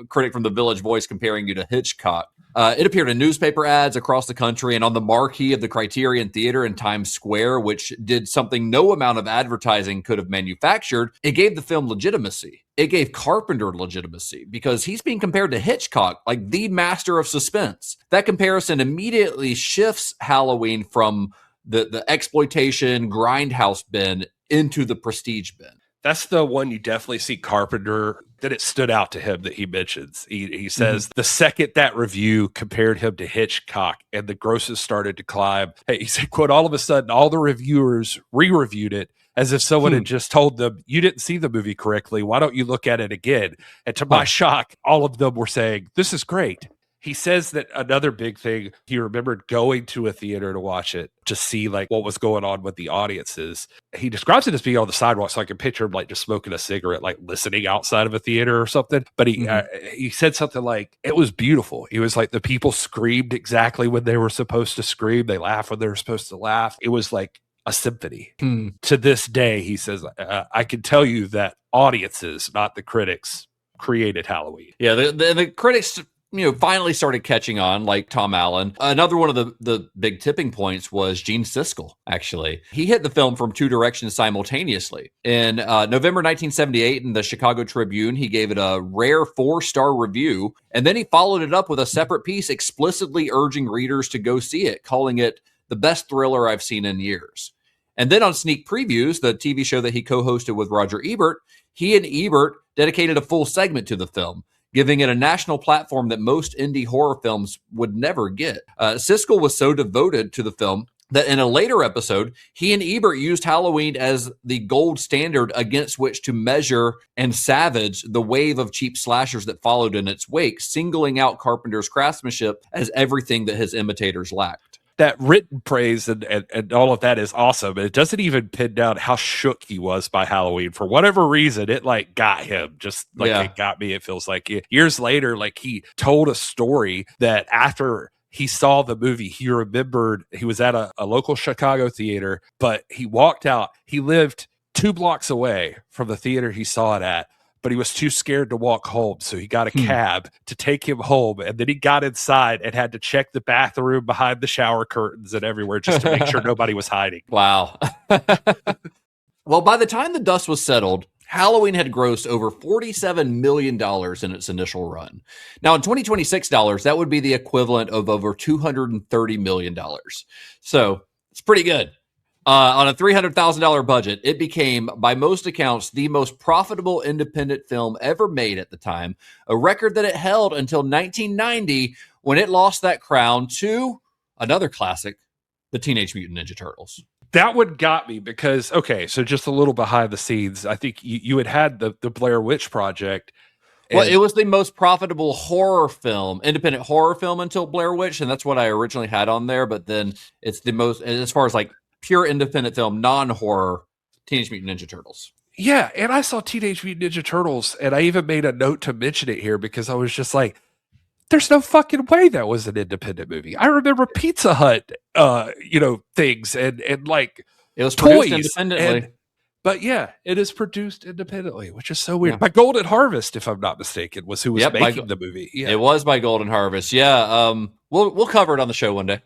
critic from The Village Voice comparing you to Hitchcock. It appeared in newspaper ads across the country and on the marquee of the Criterion Theater in Times Square, which did something no amount of advertising could have manufactured. It gave the film legitimacy. It gave Carpenter legitimacy because he's being compared to Hitchcock, like the master of suspense. That comparison immediately shifts Halloween from the exploitation grindhouse bin into the prestige bin. That's the one you definitely see Carpenter, that it stood out to him that he mentions. He says the second that review compared him to Hitchcock and the grosses started to climb, he said, quote, all of a sudden, all the reviewers re-reviewed it as if someone had just told them, you didn't see the movie correctly. Why don't you look at it again? And to my shock, all of them were saying, this is great. He says that another big thing, he remembered going to a theater to watch it to see like what was going on with the audiences. He describes it as being on the sidewalk, so I can picture him like just smoking a cigarette, like listening outside of a theater or something. But he said something like, it was beautiful. He was like, the people screamed exactly when they were supposed to scream. They laughed when they were supposed to laugh. It was like a symphony. To this day, he says, I can tell you that audiences, not the critics, created Halloween. Yeah, the critics finally started catching on, like Tom Allen. Another one of the big tipping points was Gene Siskel, actually. He hit the film from two directions simultaneously. In November 1978, in the Chicago Tribune, he gave it a rare 4-star review, and then he followed it up with a separate piece explicitly urging readers to go see it, calling it the best thriller I've seen in years. And then on Sneak Previews, the TV show that he co-hosted with Roger Ebert, he and Ebert dedicated a full segment to the film, giving it a national platform that most indie horror films would never get. Siskel was so devoted to the film that in a later episode, he and Ebert used Halloween as the gold standard against which to measure and savage the wave of cheap slashers that followed in its wake, singling out Carpenter's craftsmanship as everything that his imitators lacked. That written praise and all of that is awesome. It doesn't even pin down how shook he was by Halloween. For whatever reason, it like got him, just like it got me. It feels like years later, like he told a story that after he saw the movie, he remembered he was at a local Chicago theater, but he walked out. He lived 2 blocks away from the theater he saw it at, but he was too scared to walk home. So he got a cab to take him home. And then he got inside and had to check the bathroom behind the shower curtains and everywhere just to make sure nobody was hiding. Wow. Well, by the time the dust was settled, Halloween had grossed over $47 million in its initial run. Now, in 2026 dollars, that would be the equivalent of over $230 million. So it's pretty good. On a $300,000 budget, it became, by most accounts, the most profitable independent film ever made at the time, a record that it held until 1990 when it lost that crown to another classic, the Teenage Mutant Ninja Turtles. That one got me because, okay, so just a little behind the scenes, I think you had the Blair Witch Project. Well, it was the most profitable horror film, independent horror film until Blair Witch, and that's what I originally had on there, but then it's the most, as far as like pure independent film, non-horror, Teenage Mutant Ninja Turtles. Yeah, and I saw Teenage Mutant Ninja Turtles, and I even made a note to mention it here because I was just like, there's no fucking way that was an independent movie. I remember Pizza Hut, things and like it was toys produced independently. But yeah, it is produced independently, which is so weird. By Golden Harvest, if I'm not mistaken, was who was making the movie. Yeah. It was by Golden Harvest. Yeah, we'll cover it on the show one day.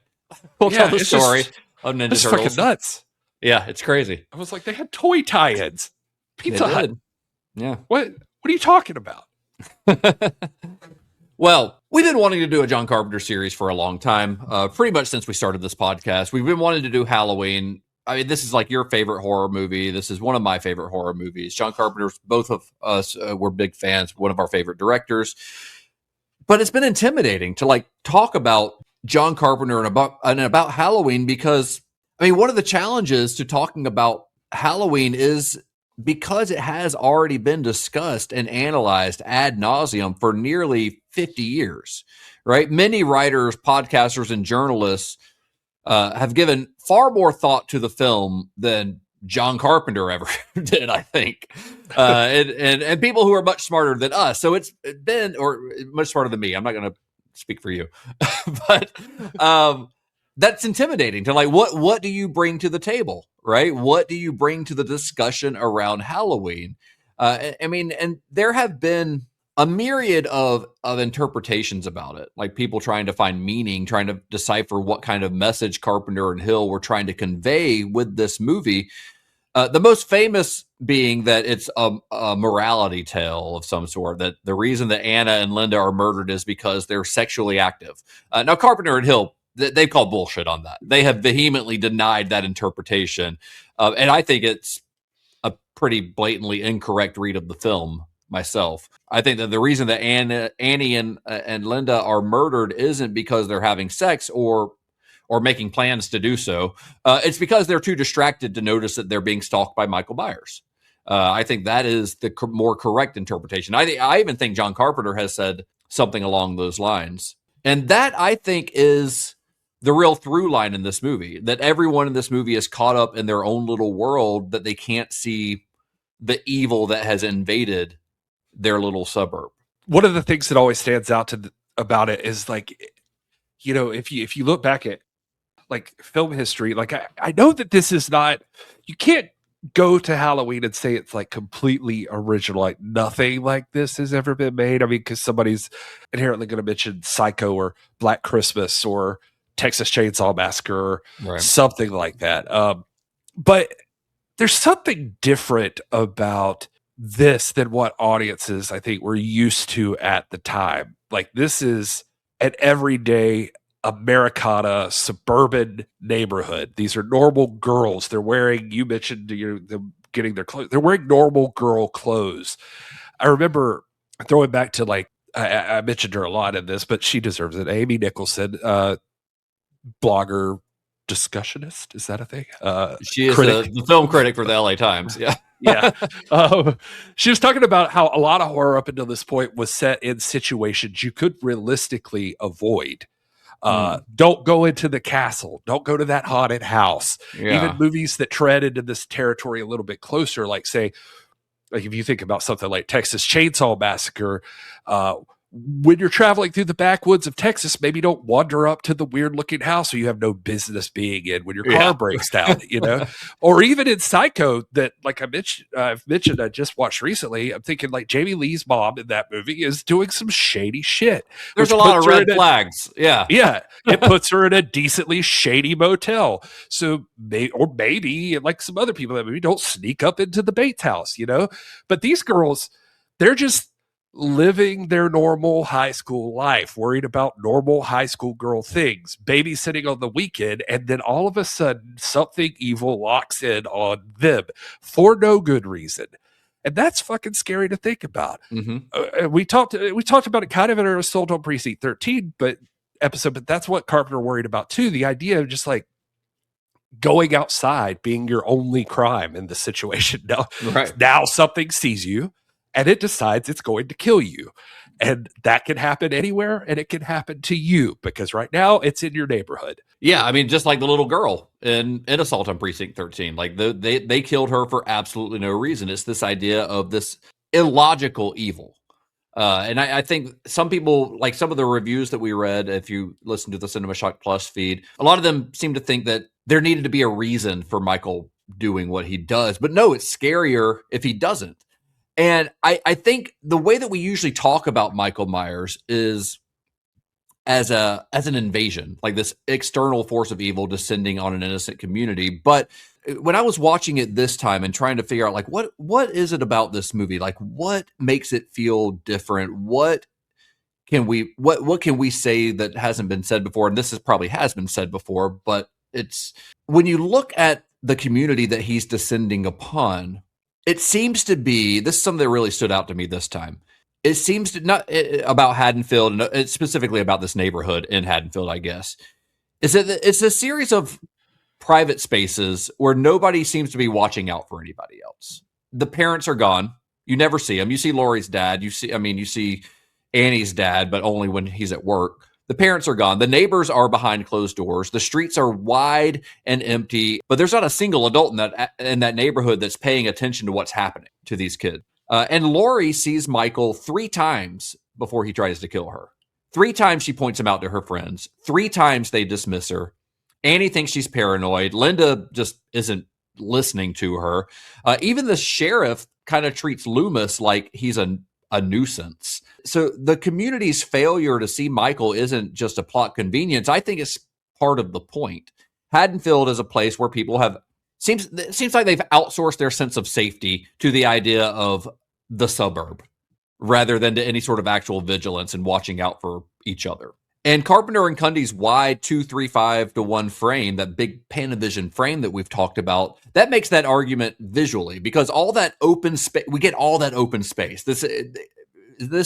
We'll tell the story of Ninja Turtles. It's fucking nuts. Yeah, it's crazy. I was like, they had toy tie-ins. Pizza Hut. Yeah. What are you talking about? Well, we've been wanting to do a John Carpenter series for a long time, pretty much since we started this podcast. We've been wanting to do Halloween. I mean, this is like your favorite horror movie. This is one of my favorite horror movies. John Carpenter's, both of us were big fans, one of our favorite directors. But it's been intimidating to like talk about John Carpenter and about Halloween, because I mean, one of the challenges to talking about Halloween is because it has already been discussed and analyzed ad nauseum for nearly 50 years, right? Many writers, podcasters, and journalists have given far more thought to the film than John Carpenter ever did, I think, and people who are much smarter than us. So it's been, or much smarter than me. I'm not going to speak for you, but that's intimidating to like, what do you bring to the table, right? What do you bring to the discussion around Halloween? I mean, and there have been a myriad of interpretations about it, like people trying to find meaning, trying to decipher what kind of message Carpenter and Hill were trying to convey with this movie. The most famous being that it's a morality tale of some sort, that the reason that Anna and Linda are murdered is because they're sexually active. Now, Carpenter and Hill, they've called bullshit on that. They have vehemently denied that interpretation. And I think it's a pretty blatantly incorrect read of the film myself. I think that the reason that Annie and Linda are murdered isn't because they're having sex or making plans to do so. It's because they're too distracted to notice that they're being stalked by Michael Myers. I think that is the more correct interpretation. I even think John Carpenter has said something along those lines. And that, I think, is the real through line in this movie, that everyone in this movie is caught up in their own little world, that they can't see the evil that has invaded their little suburb. One of the things that always stands out about it is, like, you know, if you look back at like film history, like I know that this is not, you can't go to Halloween and say it's like completely original, like nothing like this has ever been made. I mean, because somebody's inherently going to mention Psycho or Black Christmas or Texas Chainsaw Massacre or something like that. But there's something different about this than what audiences, I think, were used to at the time. Like, this is an everyday Americana suburban neighborhood. These are normal girls. They're wearing, you mentioned them getting their clothes. They're wearing normal girl clothes. I remember throwing back to, like, I mentioned her a lot in this, but she deserves it. Amy Nicholson, blogger, discussionist. Is that a thing? She is the film critic for the LA Times. Yeah. Yeah. She was talking about how a lot of horror up until this point was set in situations you could realistically avoid. Don't go into the castle. Don't go to that haunted house. Yeah. Even movies that tread into this territory a little bit closer, like, say, like if you think about something like Texas Chainsaw Massacre, when you're traveling through the backwoods of Texas, maybe don't wander up to the weird looking house you have no business being in when your car breaks down, you know, or even in Psycho that, like I've mentioned, I just watched recently. I'm thinking, like, Jamie Lee's mom in that movie is doing some shady shit. There's a lot of red flags. Yeah. It puts her in a decently shady motel. So maybe like some other people that maybe don't sneak up into the Bates house, you know, but these girls, they're just living their normal high school life, worried about normal high school girl things, babysitting on the weekend, and then all of a sudden something evil locks in on them for no good reason. And that's fucking scary to think about. Mm-hmm. We talked about it kind of in our Assault on Precinct 13 episode, but that's what Carpenter worried about too. The idea of just like going outside being your only crime in the situation. Now something sees you and it decides it's going to kill you. And that can happen anywhere, and it can happen to you because right now it's in your neighborhood. Yeah, I mean, just like the little girl in Assault on Precinct 13. Like, they killed her for absolutely no reason. It's this idea of this illogical evil. And I think some people, like some of the reviews that we read, if you listen to the Cinema Shock Plus feed, a lot of them seem to think that there needed to be a reason for Michael doing what he does. But no, it's scarier if he doesn't. And I think the way that we usually talk about Michael Myers is as an invasion, like this external force of evil descending on an innocent community. But when I was watching it this time and trying to figure out, like, what is it about this movie? Like, what makes it feel different? What can we say that hasn't been said before? And this probably has been said before, but it's when you look at the community that he's descending upon, it seems to be, this is something that really stood out to me this time. It seems to not about Haddonfield, and it's specifically about this neighborhood in Haddonfield, I guess, is that it's a series of private spaces where nobody seems to be watching out for anybody else. The parents are gone. You never see them. You see Laurie's dad. You see Annie's dad, but only when he's at work. The parents are gone. The neighbors are behind closed doors. The streets are wide and empty, but there's not a single adult in that neighborhood that's paying attention to what's happening to these kids. And Laurie sees Michael 3 times before he tries to kill her. 3 times she points him out to her friends. 3 times they dismiss her. Annie thinks she's paranoid. Linda just isn't listening to her. Even the sheriff kind of treats Loomis like he's a nuisance. So the community's failure to see Michael isn't just a plot convenience. I think it's part of the point. Haddonfield is a place where people seems like they've outsourced their sense of safety to the idea of the suburb rather than to any sort of actual vigilance and watching out for each other. And Carpenter and Cundy's wide 2:3:5:1 frame, that big Panavision frame that we've talked about, that makes that argument visually, because all that open space, we get all that open space. This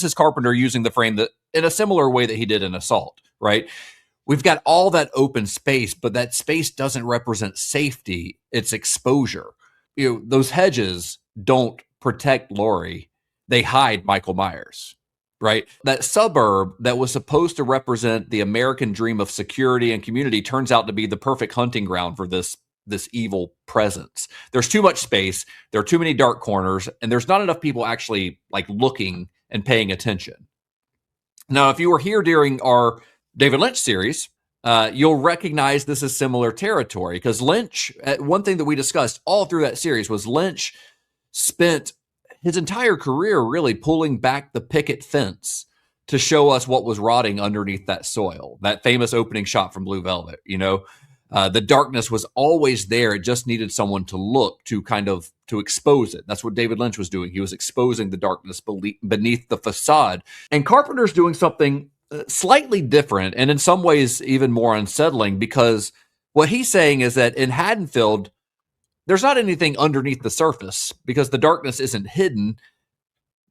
is Carpenter using the frame that in a similar way that he did in Assault, right? We've got all that open space, but that space doesn't represent safety. It's exposure. Those hedges don't protect Laurie. They hide Michael Myers, right? That suburb that was supposed to represent the American dream of security and community turns out to be the perfect hunting ground for this evil presence. There's too much space. There are too many dark corners, and there's not enough people actually looking and paying attention. Now, if you were here during our David Lynch series, you'll recognize this is similar territory, because Lynch, one thing that we discussed all through that series was Lynch spent his entire career really pulling back the picket fence to show us what was rotting underneath that soil. That famous opening shot from Blue Velvet, the darkness was always there. It just needed someone to look to expose it. That's what David Lynch was doing. He was exposing the darkness beneath the facade. And Carpenter's doing something slightly different, and in some ways even more unsettling, because what he's saying is that in Haddonfield, there's not anything underneath the surface because the darkness isn't hidden.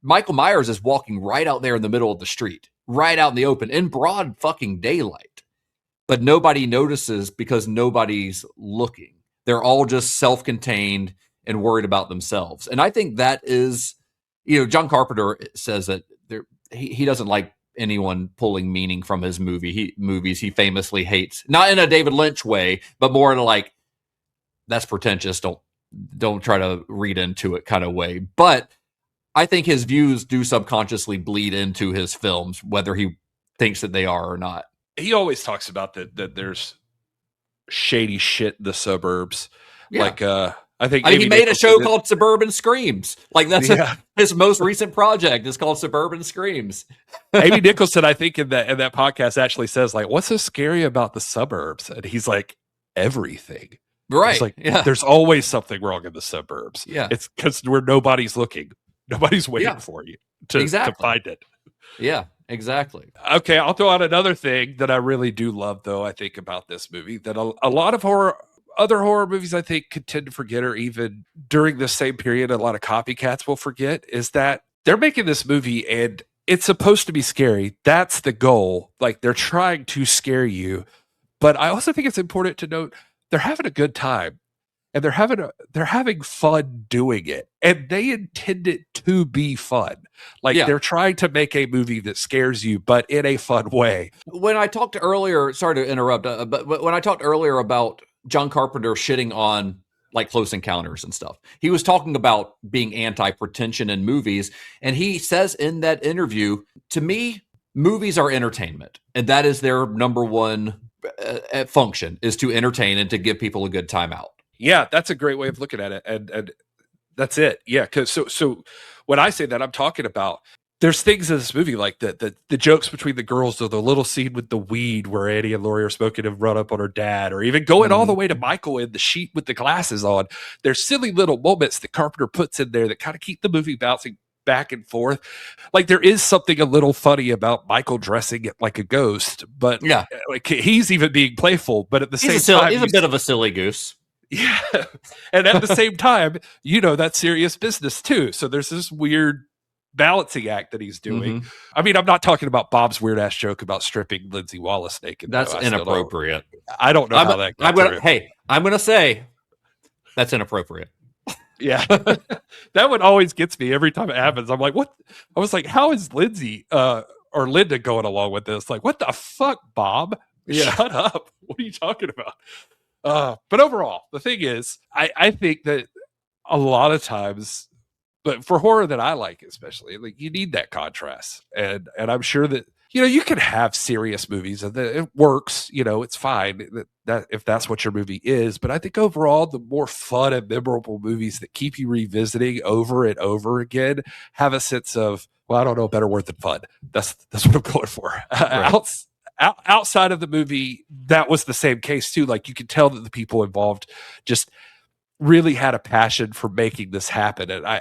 Michael Myers is walking right out there in the middle of the street, right out in the open, in broad fucking daylight. But nobody notices because nobody's looking. They're all just self-contained and worried about themselves. And I think that is, John Carpenter says that he doesn't like anyone pulling meaning from his movies. He famously hates, not in a David Lynch way, but more in a that's pretentious, don't try to read into it kind of way. But I think his views do subconsciously bleed into his films, whether he thinks that they are or not. He always talks about that there's shady shit in the suburbs. Yeah. I think he made a show called Suburban Screams. That's his most recent project is called Suburban Screams. Amy Nicholson, I think in that podcast actually says what's so scary about the suburbs? And he's like, everything. Right. It's there's always something wrong in the suburbs. Yeah. It's because where nobody's looking. Nobody's waiting for you to find it. Yeah, exactly. Okay, I'll throw out another thing that I really do love, though, I think, about this movie, that a lot of other horror movies, I think, could tend to forget, or even during the same period, a lot of copycats will forget, is that they're making this movie and it's supposed to be scary. That's the goal. They're trying to scare you. But I also think it's important to note they're having a good time. And they're having fun doing it, and they intend it to be fun. They're trying to make a movie that scares you, but in a fun way. When I talked earlier, sorry to interrupt, but when I talked earlier about John Carpenter shitting on Close Encounters and stuff, he was talking about being anti-pretension in movies, and he says in that interview, to me, movies are entertainment, and that is their number one function, is to entertain and to give people a good time out. Yeah, that's a great way of looking at it, and that's it. Yeah, because so when I say that, I'm talking about there's things in this movie like the jokes between the girls, or the little scene with the weed where Annie and Laurie are smoking and run up on her dad, or even going all the way to Michael in the sheet with the glasses on. There's silly little moments that Carpenter puts in there that kind of keep the movie bouncing back and forth. There is something a little funny about Michael dressing it like a ghost, but he's even being playful. But at the same time, he's a bit of a silly goose. Yeah. And at the same time, that's serious business too. So there's this weird balancing act that he's doing. I mean, I'm not talking about Bob's weird ass joke about stripping Lindsay Wallace naked. That's inappropriate. I don't know how that got through. Hey, I'm going to say that's inappropriate. Yeah. That one always gets me every time it happens. I'm like, what? I was like, how is Lindsay or Linda going along with this? Like, what the fuck, Bob? Yeah. Shut up. What are you talking about? But overall, the thing is, I think that a lot of times, but for horror that I like, especially, like you need that contrast. And I'm sure that, you can have serious movies and it works, it's fine that if that's what your movie is. But I think overall, the more fun and memorable movies that keep you revisiting over and over again have a sense of, well, I don't know a better word than fun. That's what I'm going for. Right. Outside of the movie, that was the same case too. Like you could tell that the people involved just really had a passion for making this happen. And I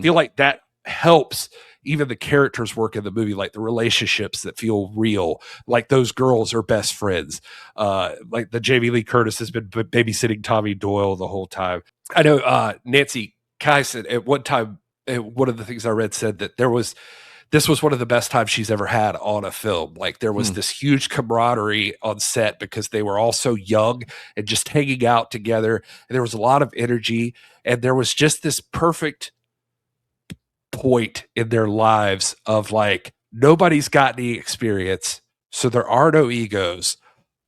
feel like that helps even the characters work in the movie, like the relationships that feel real, like those girls are best friends. Like the Jamie Lee Curtis has been babysitting Tommy Doyle the whole time. I know Nancy Kyson at one time, one of the things I read said that this was one of the best times she's ever had on a film. Like there was this huge camaraderie on set because they were all so young and just hanging out together. And there was a lot of energy and there was just this perfect point in their lives of like, nobody's got any experience. So there are no egos,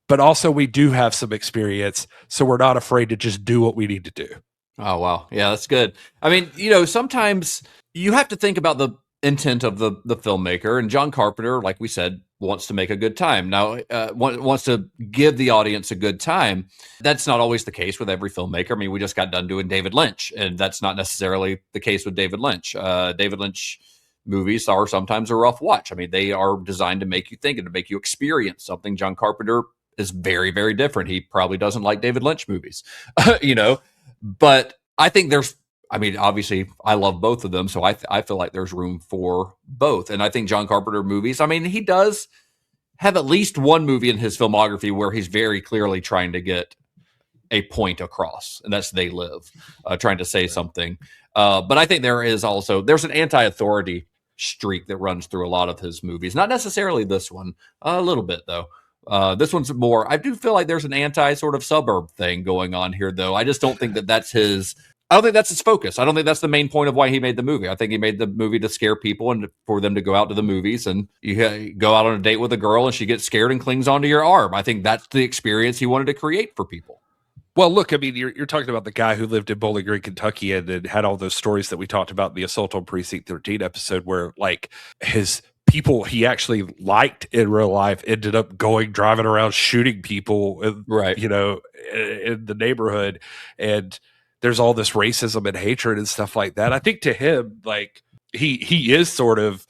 but also we do have some experience. So we're not afraid to just do what we need to do. Oh, wow. Yeah, that's good. I mean, sometimes you have to think about the intent of the filmmaker, and John Carpenter, like we said, wants to make a good time. Now, wants to give the audience a good time. That's not always the case with every filmmaker. I mean, we just got done doing David Lynch, and that's not necessarily the case with David Lynch. David Lynch movies are sometimes a rough watch. I mean, they are designed to make you think and to make you experience something. John Carpenter is very, very different. He probably doesn't like David Lynch movies, but I think obviously I love both of them. So I feel like there's room for both. And I think John Carpenter movies, I mean, he does have at least one movie in his filmography where he's very clearly trying to get a point across, and that's They Live, trying to say something. But I think there's an anti-authority streak that runs through a lot of his movies. Not necessarily this one, a little bit though. This one's more, I do feel like there's an anti sort of suburb thing going on here though. I just don't think that's his focus. I don't think that's the main point of why he made the movie. I think he made the movie to scare people and for them to go out to the movies, and you go out on a date with a girl and she gets scared and clings onto your arm. I think that's the experience he wanted to create for people. Well, look, I mean, you're talking about the guy who lived in Bowling Green, Kentucky, and had all those stories that we talked about in the Assault on Precinct 13 episode where like his people he actually liked in real life ended up driving around shooting people, right? In the neighborhood, and there's all this racism and hatred and stuff like that. I think to him, like he is sort of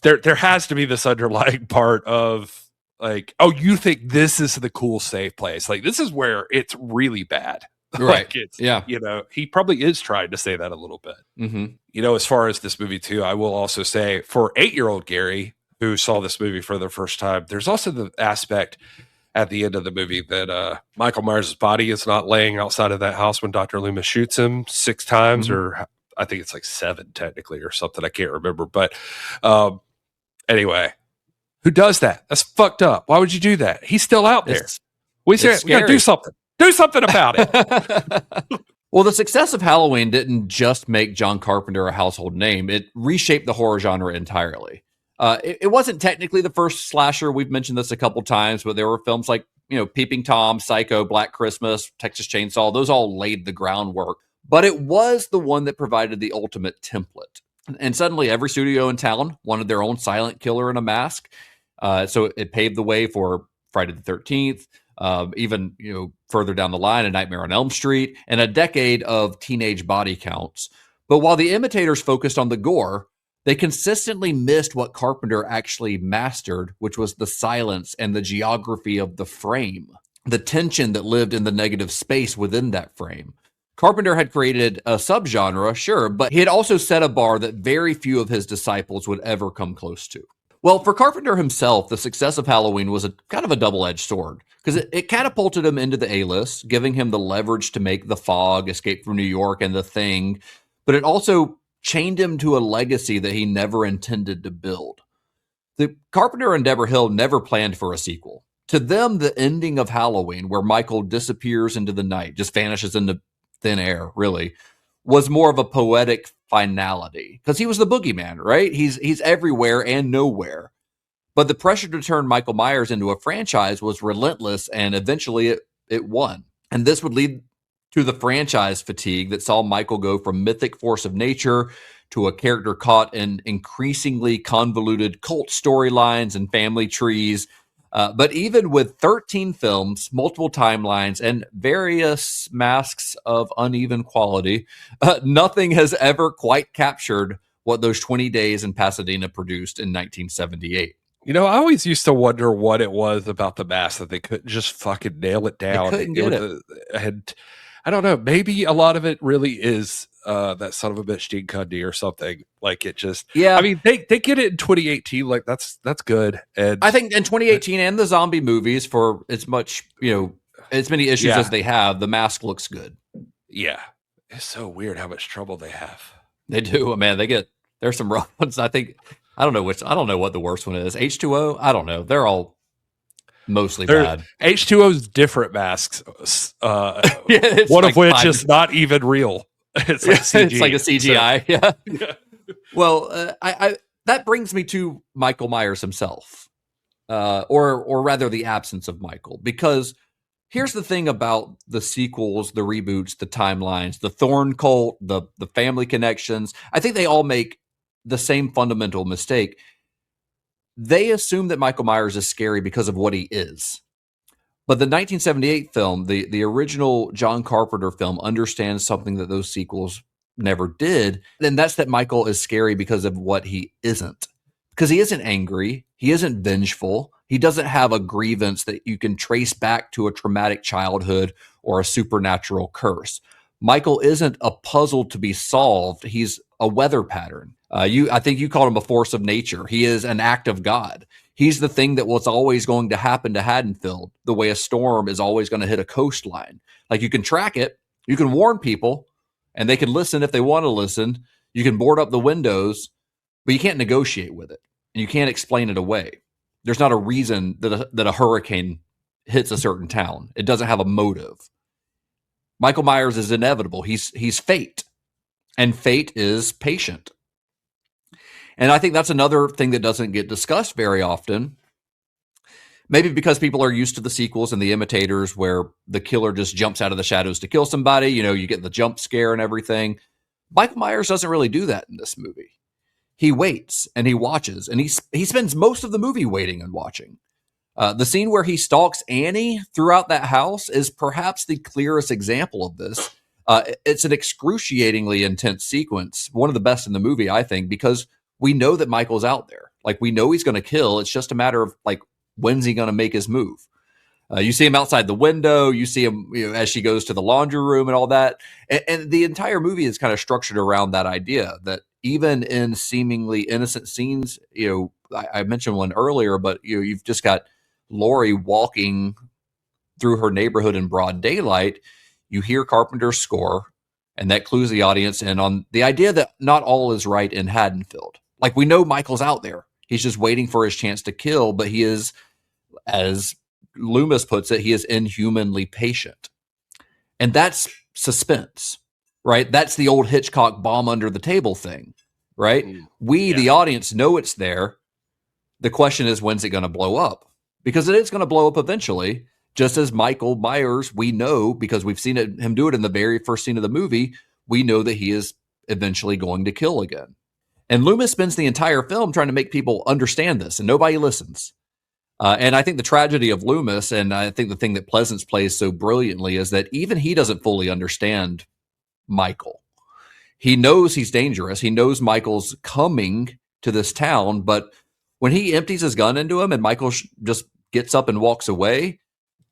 there has to be this underlying part of like, oh, you think this is the cool safe place? Like this is where it's really bad. Right. Like he probably is trying to say that a little bit. Mm-hmm. As far as this movie too, I will also say for 8-year-old Gary, who saw this movie for the first time, there's also the aspect at the end of the movie that Michael Myers' body is not laying outside of that house when Dr. Loomis shoots him 6 times, or I think it's like 7 technically or something. I can't remember. But anyway, who does that? That's fucked up. Why would you do that? He's still out there. We got to do something. Do something about it. Well, the success of Halloween didn't just make John Carpenter a household name. It reshaped the horror genre entirely. It wasn't technically the first slasher. We've mentioned this a couple times, but there were films like, Peeping Tom, Psycho, Black Christmas, Texas Chainsaw. Those all laid the groundwork. But it was the one that provided the ultimate template. And suddenly every studio in town wanted their own silent killer in a mask. So it paved the way for Friday the 13th. Even further down the line, A Nightmare on Elm Street, and a decade of teenage body counts. But while the imitators focused on the gore, they consistently missed what Carpenter actually mastered, which was the silence and the geography of the frame, the tension that lived in the negative space within that frame. Carpenter had created a subgenre, sure, but he had also set a bar that very few of his disciples would ever come close to. Well, for Carpenter himself, the success of Halloween was a kind of a double-edged sword because it catapulted him into the A-list, giving him the leverage to make The Fog, Escape from New York, and The Thing. But it also chained him to a legacy that he never intended to build. The Carpenter and Deborah Hill never planned for a sequel. To them, the ending of Halloween, where Michael disappears into the night, just vanishes into thin air, really, was more of a poetic finality because he was the boogeyman, right? He's everywhere and nowhere. But the pressure to turn Michael Myers into a franchise was relentless, and eventually it won. And this would lead to the franchise fatigue that saw Michael go from mythic force of nature to a character caught in increasingly convoluted cult storylines and family trees. But even with 13 films, multiple timelines, and various masks of uneven quality, nothing has ever quite captured what those 20 days in Pasadena produced in 1978. I always used to wonder what it was about the mask that they couldn't just fucking nail it down. They couldn't get it. And I don't know, maybe a lot of it really is that son of a bitch Dean Cundy or something. Like it just, yeah. I mean, they get it in 2018. Like that's good. And I think in 2018 and the zombie movies, for as much, as many issues as they have, the mask looks good. Yeah. It's so weird how much trouble they have. They do, man. There's some rough ones. I don't know what the worst one is. H2O. I don't know. They're all mostly bad. H2O's different masks. One like of which is not even real. It's like CG. It's like a CGI. So, yeah. Well, I that brings me to Michael Myers himself, or rather the absence of Michael. Because here's the thing about the sequels, the reboots, the timelines, the Thorn cult, the family connections. I think they all make the same fundamental mistake. They assume that Michael Myers is scary because of what he is. But the 1978 film, the original John Carpenter film, understands something that those sequels never did. And that's that Michael is scary because of what he isn't. Because he isn't angry. He isn't vengeful. He doesn't have a grievance that you can trace back to a traumatic childhood or a supernatural curse. Michael isn't a puzzle to be solved. He's a weather pattern. I think you called him a force of nature. He is an act of God. He's the thing that was always going to happen to Haddonfield, the way a storm is always going to hit a coastline. Like you can track it, you can warn people, and they can listen if they want to listen. You can board up the windows, but you can't negotiate with it, and you can't explain it away. There's not a reason that a hurricane hits a certain town. It doesn't have a motive. Michael Myers is inevitable. He's fate, and fate is patient. And I think that's another thing that doesn't get discussed very often. Maybe because people are used to the sequels and the imitators where the killer just jumps out of the shadows to kill somebody. You get the jump scare and everything. Michael Myers doesn't really do that in this movie. He waits and he watches, and he spends most of the movie waiting and watching. The scene where he stalks Annie throughout that house is perhaps the clearest example of this. It's an excruciatingly intense sequence, one of the best in the movie, I think, because we know that Michael's out there. Like, we know he's going to kill. It's just a matter of, like, when's he going to make his move? You see him outside the window. You see him as she goes to the laundry room and all that. And the entire movie is kind of structured around that idea that even in seemingly innocent scenes, I mentioned one earlier, but you've just got Laurie walking through her neighborhood in broad daylight. You hear Carpenter's score, and that clues the audience in on the idea that not all is right in Haddonfield. Like, we know Michael's out there. He's just waiting for his chance to kill, but he is, as Loomis puts it, he is inhumanly patient. And that's suspense, right? That's the old Hitchcock bomb under the table thing, right? The audience, know it's there. The question is, when's it going to blow up? Because it is going to blow up eventually, just as Michael Myers, we know, because we've seen him do it in the very first scene of the movie, we know that he is eventually going to kill again. And Loomis spends the entire film trying to make people understand this, and nobody listens. And I think the tragedy of Loomis, and I think the thing that Pleasance plays so brilliantly, is that even he doesn't fully understand Michael. He knows he's dangerous. He knows Michael's coming to this town, but when he empties his gun into him and Michael just gets up and walks away,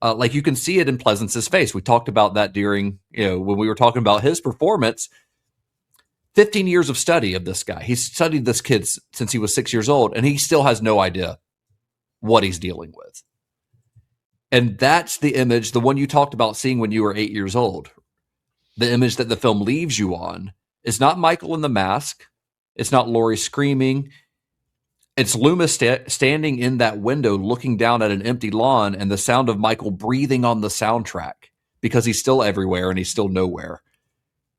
like you can see it in Pleasance's face. We talked about that during, when we were talking about his performance. 15 years of study of this guy. He's studied this kid since he was 6 years old, and he still has no idea what he's dealing with. And that's the image, the one you talked about seeing when you were 8 years old. The image that the film leaves you on is not Michael in the mask. It's not Laurie screaming. It's Loomis standing in that window looking down at an empty lawn and the sound of Michael breathing on the soundtrack because he's still everywhere and he's still nowhere.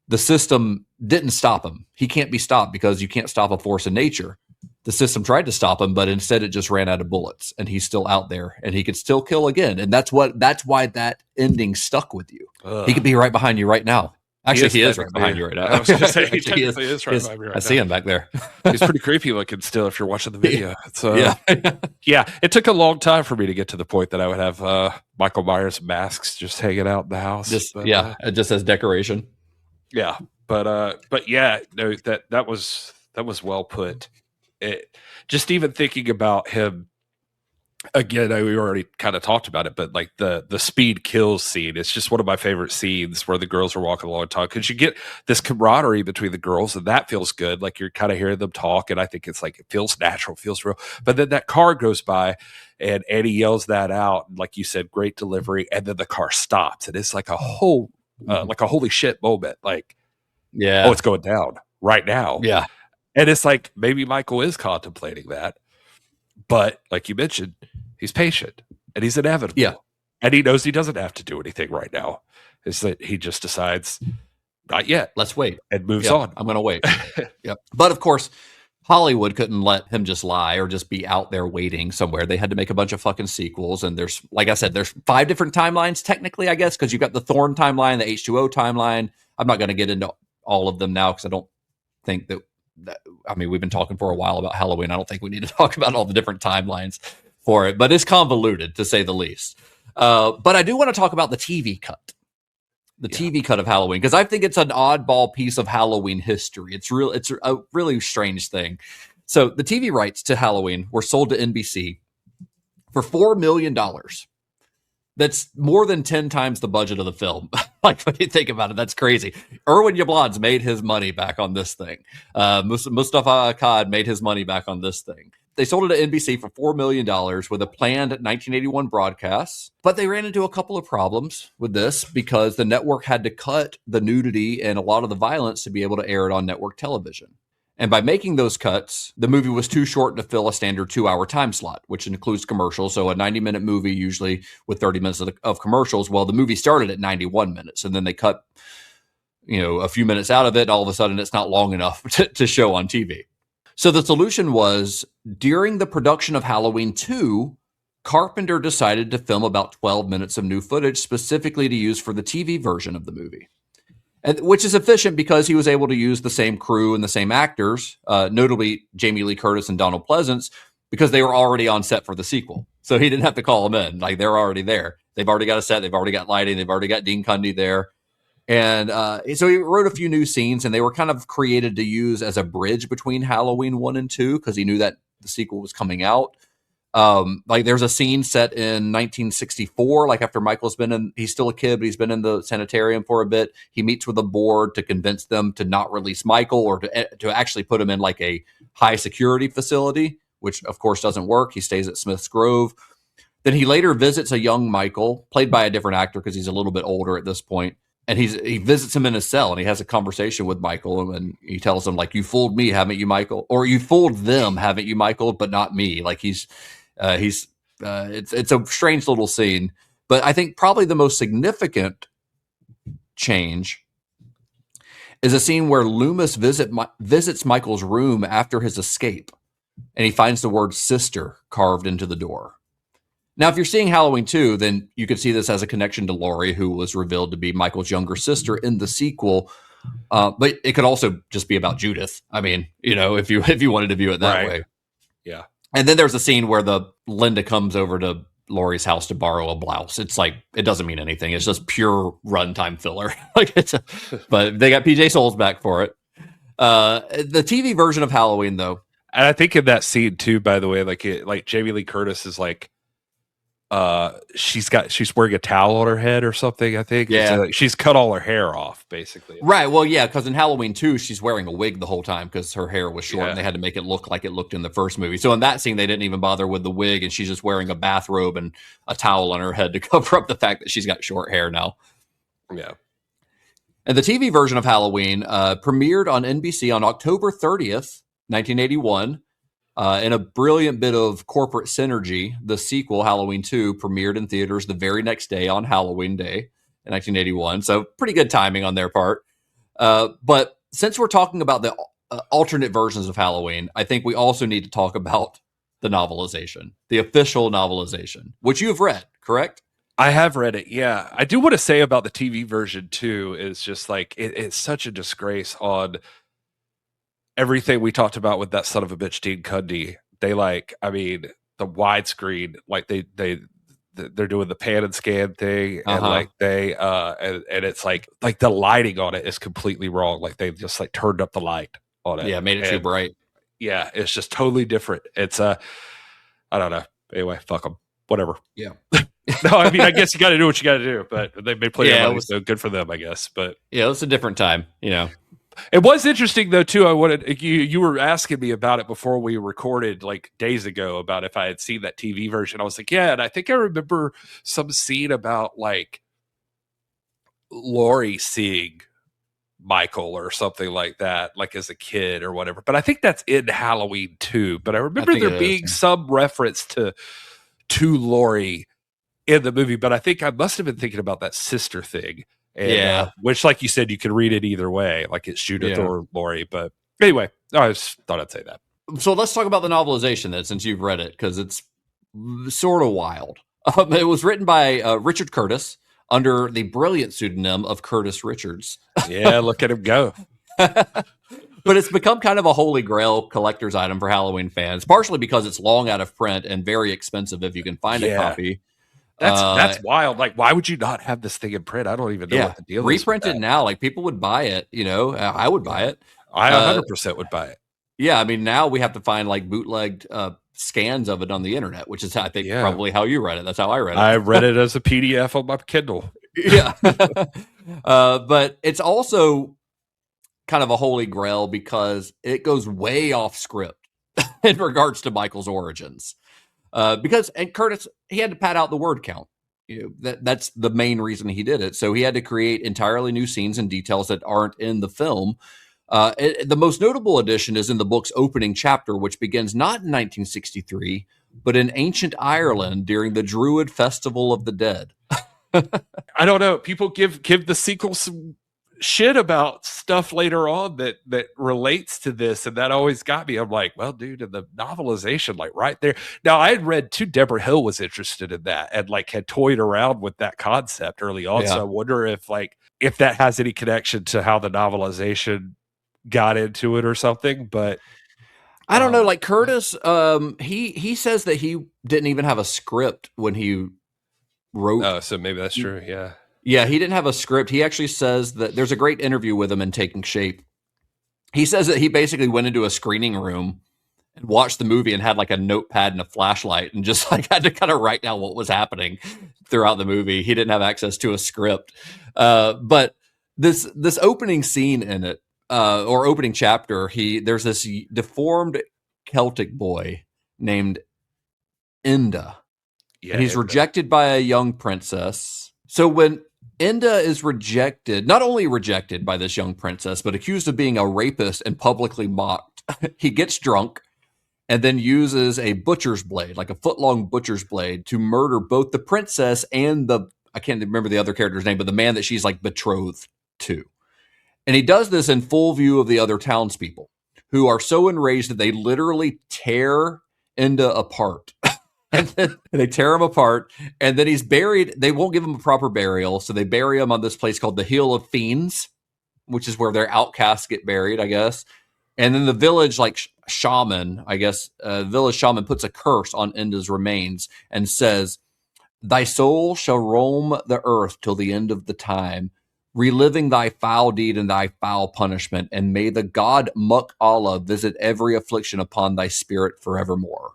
The system didn't stop him. He can't be stopped because you can't stop a force in nature. The system tried to stop him, but instead it just ran out of bullets, and he's still out there, and he could still kill again. And that's why that ending stuck with you. He could be right behind you right now. Actually, he is right behind you right now. I was going to say, he technically is right behind me right now. I see him back there. He's pretty creepy looking still if you're watching the video. So, yeah. Yeah, it took a long time for me to get to the point that I would have Michael Myers masks just hanging out in the house. Just as decoration. Yeah, but yeah, no, that was well put. Just even thinking about him again, we already kind of talked about it, but like the speed kills scene, it's just one of my favorite scenes where the girls are walking along and talking, because you get this camaraderie between the girls, and that feels good. Like you're kind of hearing them talk, and I think it's like it feels natural, feels real. But then that car goes by, and Eddie yells that out, and like you said, great delivery, and then the car stops, and it's like a whole like a holy shit moment. Like, yeah, oh, it's going down right now. Yeah. And it's like maybe Michael is contemplating that, but like you mentioned, he's patient and he's inevitable. Yeah. And he knows he doesn't have to do anything right now. It's that he just decides, not yet. Let's wait. And moves on. I'm going to wait. Yep. But of course, Hollywood couldn't let him just lie or just be out there waiting somewhere. They had to make a bunch of fucking sequels. And there's, like I said, there's 5 different timelines, technically, I guess, because you've got the Thorn timeline, the H2O timeline. I'm not going to get into all of them now because I don't think that, I mean, we've been talking for a while about Halloween. I don't think we need to talk about all the different timelines for it, but it's convoluted to say the least. But I do want to talk about the TV cut. TV cut of Halloween, because I think it's an oddball piece of Halloween history. It's a really strange thing. So the TV rights to Halloween were sold to NBC for $4 million. That's more than 10 times the budget of the film. Like, when you think about it, that's crazy. Erwin Yablans made his money back on this thing. Mustafa Akkad made his money back on this thing. They sold it to NBC for $4 million with a planned 1981 broadcast. But they ran into a couple of problems with this because the network had to cut the nudity and a lot of the violence to be able to air it on network television. And by making those cuts, the movie was too short to fill a standard 2-hour time slot, which includes commercials. So a 90-minute movie, usually with 30 minutes of commercials. Well, the movie started at 91 minutes, and then they cut, a few minutes out of it. And all of a sudden, it's not long enough to show on TV. So the solution was, during the production of Halloween 2, Carpenter decided to film about 12 minutes of new footage specifically to use for the TV version of the movie. And, which is efficient because he was able to use the same crew and the same actors, notably Jamie Lee Curtis and Donald Pleasance, because they were already on set for the sequel. So he didn't have to call them in. Like, they're already there. They've already got a set. They've already got lighting. They've already got Dean Cundy there. And so he wrote a few new scenes, and they were kind of created to use as a bridge between Halloween 1 and 2 because he knew that the sequel was coming out. Like, there's a scene set in 1964, like after Michael's he's still a kid, but he's been in the sanitarium for a bit. He meets with the board to convince them to not release Michael or to actually put him in like a high security facility, which of course doesn't work. He stays at Smith's Grove. Then he later visits a young Michael, played by a different actor because he's a little bit older at this point. And he visits him in his cell, and he has a conversation with Michael, and he tells him, like, you fooled me, haven't you, Michael? Or you fooled them, haven't you, Michael? But not me. Like, it's a strange little scene. But I think probably the most significant change is a scene where Loomis visits Michael's room after his escape, and he finds the word sister carved into the door. Now, if you're seeing Halloween 2, then you could see this as a connection to Laurie, who was revealed to be Michael's younger sister in the sequel. But it could also just be about Judith. I mean, if you wanted to view it that way. Yeah. And then there's a scene where Linda comes over to Laurie's house to borrow a blouse. It's like, it doesn't mean anything. It's just pure runtime filler. But they got PJ Souls back for it. The TV version of Halloween, though. And I think in that scene too, by the way, like Jamie Lee Curtis is like she's wearing a towel on her head or something, I think. Yeah. So, like, she's cut all her hair off, basically. Right. Well, yeah, because in Halloween 2, she's wearing a wig the whole time because her hair was short Yeah. and they had to make it look like it looked in the first movie. So in that scene, they didn't even bother with the wig and she's just wearing a bathrobe and a towel on her head to cover up the fact that she's got short hair now. Yeah. And the TV version of Halloween premiered on NBC on October 30th, 1981. In a brilliant bit of corporate synergy, the sequel, Halloween 2, premiered in theaters the very next day on Halloween Day in 1981. So pretty good timing on their part. But since we're talking about the alternate versions of Halloween, I think we also need to talk about the novelization, the official novelization, which you've read, correct? I have read it. Yeah. I do want to say about the TV version too, is just like, it's such a disgrace on everything we talked about with that son of a bitch, Dean Cundy. They the widescreen, like they're doing the pan and scan thing, and like and it's like the lighting on it is completely wrong. Like they just like turned up the light on it. Yeah, made it too bright. Yeah, it's just totally different. It's I don't know. Anyway, fuck them. Whatever. Yeah. No, I mean, I guess you got to do what you got to do, but they made plenty of money, so good for them, I guess. But yeah, it's a different time, you know. It was interesting though too. I wanted you were asking me about it before we recorded like days ago about if I had seen that TV version. I was like, yeah, and I think I remember some scene about like Laurie seeing Michael or something like that, like as a kid or whatever. But I think that's in Halloween too. But I remember there being some reference to Laurie in the movie. But I think I must have been thinking about that sister thing. And, which, like you said, you can read it either way, like it's Judith or Laurie. But anyway, I just thought I'd say that. So let's talk about the novelization then, since you've read it, because it's sort of wild. It was written by Richard Curtis under the brilliant pseudonym of Curtis Richards. Yeah, look at him go. But it's become kind of a holy grail collector's item for Halloween fans, partially because it's long out of print and very expensive if you can find a copy. That's wild. Like, why would you not have this thing in print? I don't even know what the deal is. Reprinted now, like people would buy it. You know, I would buy it. I 100% would buy it. Yeah, I mean, now we have to find like bootlegged scans of it on the internet, which is I think probably how you read it. That's how I read it. I read it as a PDF on my Kindle. Yeah, but it's also kind of a holy grail because it goes way off script in regards to Michael's origins. Because Curtis, he had to pad out the word count. You know, that's the main reason he did it. So he had to create entirely new scenes and details that aren't in the film. The most notable addition is in the book's opening chapter, which begins not in 1963, but in ancient Ireland during the Druid Festival of the Dead. I don't know. People give the sequel some shit about stuff later on that relates to this, and that always got me. I'm like, well, dude, in the novelization, like right there. Now, I had read too, Deborah Hill was interested in that and like had toyed around with that concept early on. So I wonder if that has any connection to how the novelization got into it or something. But I don't know. Like Curtis, he says that he didn't even have a script when he wrote. Oh, so maybe that's true. Yeah. Yeah, he didn't have a script. He actually says that there's a great interview with him in Taking Shape. He says that he basically went into a screening room and watched the movie and had like a notepad and a flashlight and just like had to kind of write down what was happening throughout the movie. He didn't have access to a script. But this opening scene in it, or opening chapter, there's this deformed Celtic boy named Enda. Yeah, and he's rejected by a young princess. So when Enda is not only rejected by this young princess, but accused of being a rapist and publicly mocked, he gets drunk and then uses a butcher's blade, like a foot-long butcher's blade, to murder both the princess and I can't remember the other character's name, but the man that she's like betrothed to. And he does this in full view of the other townspeople, who are so enraged that they literally tear Enda apart. And then they tear him apart, and then he's buried. They won't give him a proper burial, so they bury him on this place called the Hill of Fiends, which is where their outcasts get buried, I guess. And then the village, like shaman, I guess, village shaman puts a curse on Enda's remains and says, "Thy soul shall roam the earth till the end of the time, reliving thy foul deed and thy foul punishment, and may the god Muck Allah visit every affliction upon thy spirit forevermore."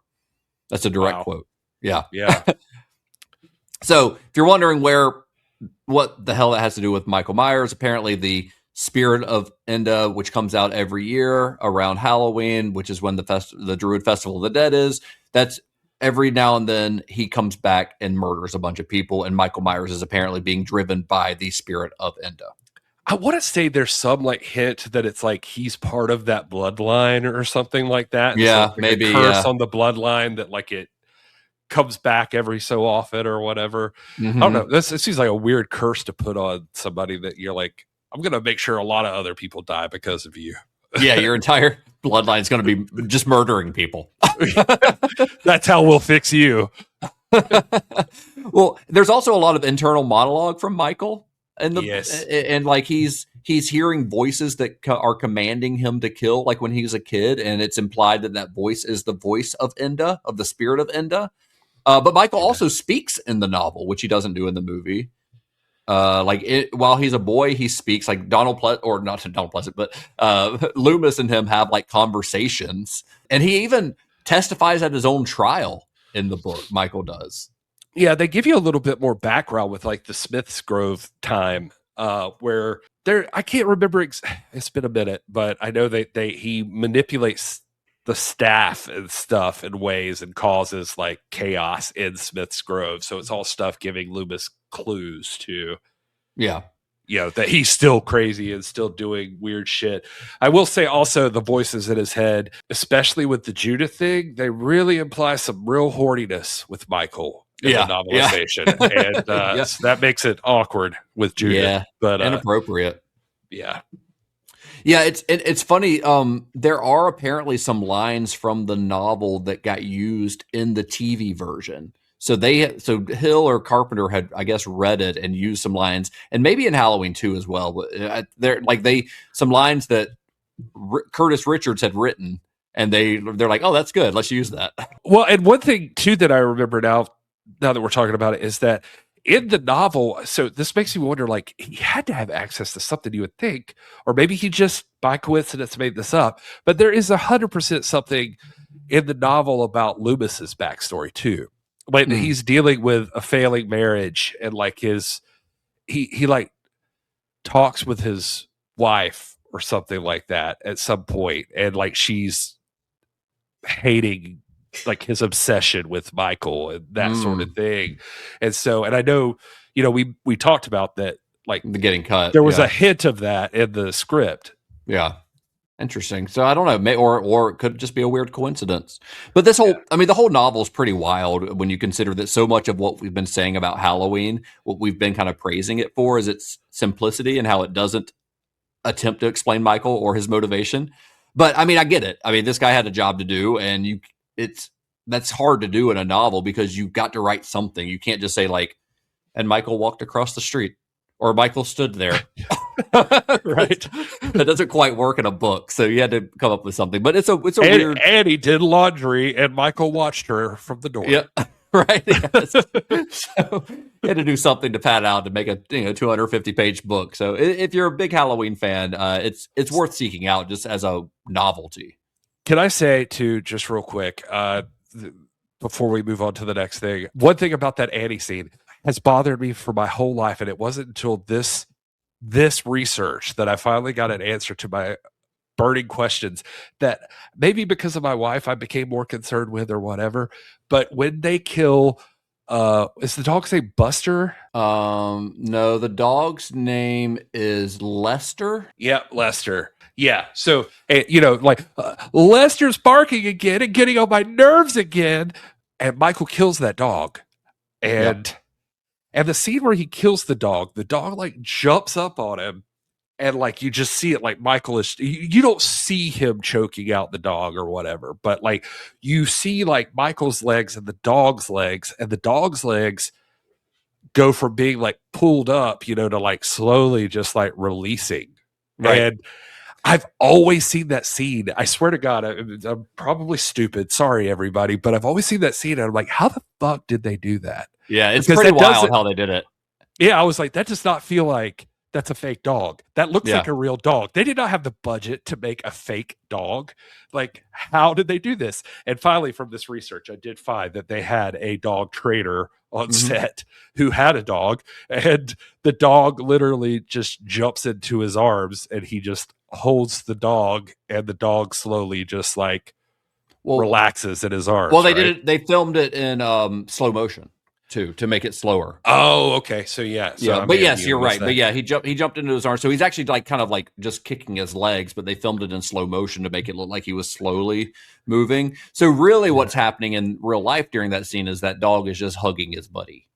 That's a direct quote. Yeah. Yeah. So if you're wondering what the hell that has to do with Michael Myers, apparently the Spirit of Enda, which comes out every year around Halloween, which is when the Druid Festival of the Dead is, that's every now and then he comes back and murders a bunch of people, and Michael Myers is apparently being driven by the Spirit of Enda. I want to say there's some like hint that it's like he's part of that bloodline or something like that. Yeah, so like maybe a curse on the bloodline that like it comes back every so often or whatever. Mm-hmm. I don't know. It seems like a weird curse to put on somebody that you're like, I'm going to make sure a lot of other people die because of you. Yeah, your entire bloodline is going to be just murdering people. That's how we'll fix you. Well, there's also a lot of internal monologue from Michael, and Yes. and like he's hearing voices that are commanding him to kill, like when he was a kid, and it's implied that voice is the voice of Enda, of the Spirit of Enda. But Michael also speaks in the novel, which he doesn't do in the movie. While he's a boy, he speaks like not Donald Pleasant, but Loomis and him have like conversations, and he even testifies at his own trial in the book. Michael does. Yeah, they give you a little bit more background with like the Smith's Grove time, where I can't remember. It's been a minute, but I know he manipulates the staff and stuff in ways and causes like chaos in Smith's Grove. So it's all stuff giving Loomis clues to, that he's still crazy and still doing weird shit. I will say also the voices in his head, especially with the Judith thing, they really imply some real horniness with Michael in the novelization. And so that makes it awkward with Judith, but inappropriate. Yeah. Yeah, it's funny. There are apparently some lines from the novel that got used in the TV version. So Hill or Carpenter had, I guess, read it and used some lines, and maybe in Halloween 2 as well. But some lines that Curtis Richards had written, and they're like, oh, that's good. Let's use that. Well, and one thing too that I remember now that we're talking about it is that in the novel, so this makes me wonder, like, he had to have access to something, you would think, or maybe he just by coincidence made this up, but there is 100% something in the novel about Loomis's backstory too. Like he's dealing with a failing marriage, and like he like talks with his wife or something like that at some point, and like she's hating like his obsession with Michael and that sort of thing. And so, and I know, we talked about that, like the getting cut. There was a hint of that in the script. Yeah. Interesting. So I don't know, or it could just be a weird coincidence. But the whole novel is pretty wild when you consider that so much of what we've been saying about Halloween, what we've been kind of praising it for, is its simplicity and how it doesn't attempt to explain Michael or his motivation. But I mean, I get it. I mean, this guy had a job to do, and that's hard to do in a novel because you've got to write something. You can't just say like, and Michael walked across the street, or Michael stood there. Right. That doesn't quite work in a book. So you had to come up with something. But it's a weird. And he did laundry, and Michael watched her from the door. Yeah. Right. Yes. So you had to do something to pad out to make a 250-page book. So if you're a big Halloween fan, it's worth seeking out just as a novelty. Can I say too, just real quick, before we move on to the next thing, one thing about that Annie scene has bothered me for my whole life, and it wasn't until this research that I finally got an answer to my burning questions, that maybe because of my wife I became more concerned with or whatever. But when they kill, is the dog's name Buster? No, the dog's name is Lester. Yeah, Lester. Yeah. So, Lester's barking again and getting on my nerves again. And Michael kills that dog. And the scene where he kills the dog like jumps up on him. And like, you just see it, like Michael is, you don't see him choking out the dog or whatever, but like you see like Michael's legs and the dog's legs, and the dog's legs go from being like pulled up, to like slowly just like releasing. Right. And I've always seen that scene. I swear to God, I'm probably stupid. Sorry, everybody. But I've always seen that scene. And I'm like, how the fuck did they do that? Yeah, it's pretty wild how they did it. Yeah, I was like, that does not feel like that's a fake dog. That looks like a real dog. They did not have the budget to make a fake dog. Like, how did they do this? And finally, from this research, I did find that they had a dog trainer on set who had a dog, and the dog literally just jumps into his arms, and he just holds the dog, and the dog slowly just like relaxes in his arms. Well, they did it. They filmed it in slow motion too, to make it slower. Oh, okay. So yeah. So but yes, you're right. But yeah, he jumped into his arms. So he's actually like kind of like just kicking his legs, but they filmed it in slow motion to make it look like he was slowly moving. So really what's happening in real life during that scene is that dog is just hugging his buddy.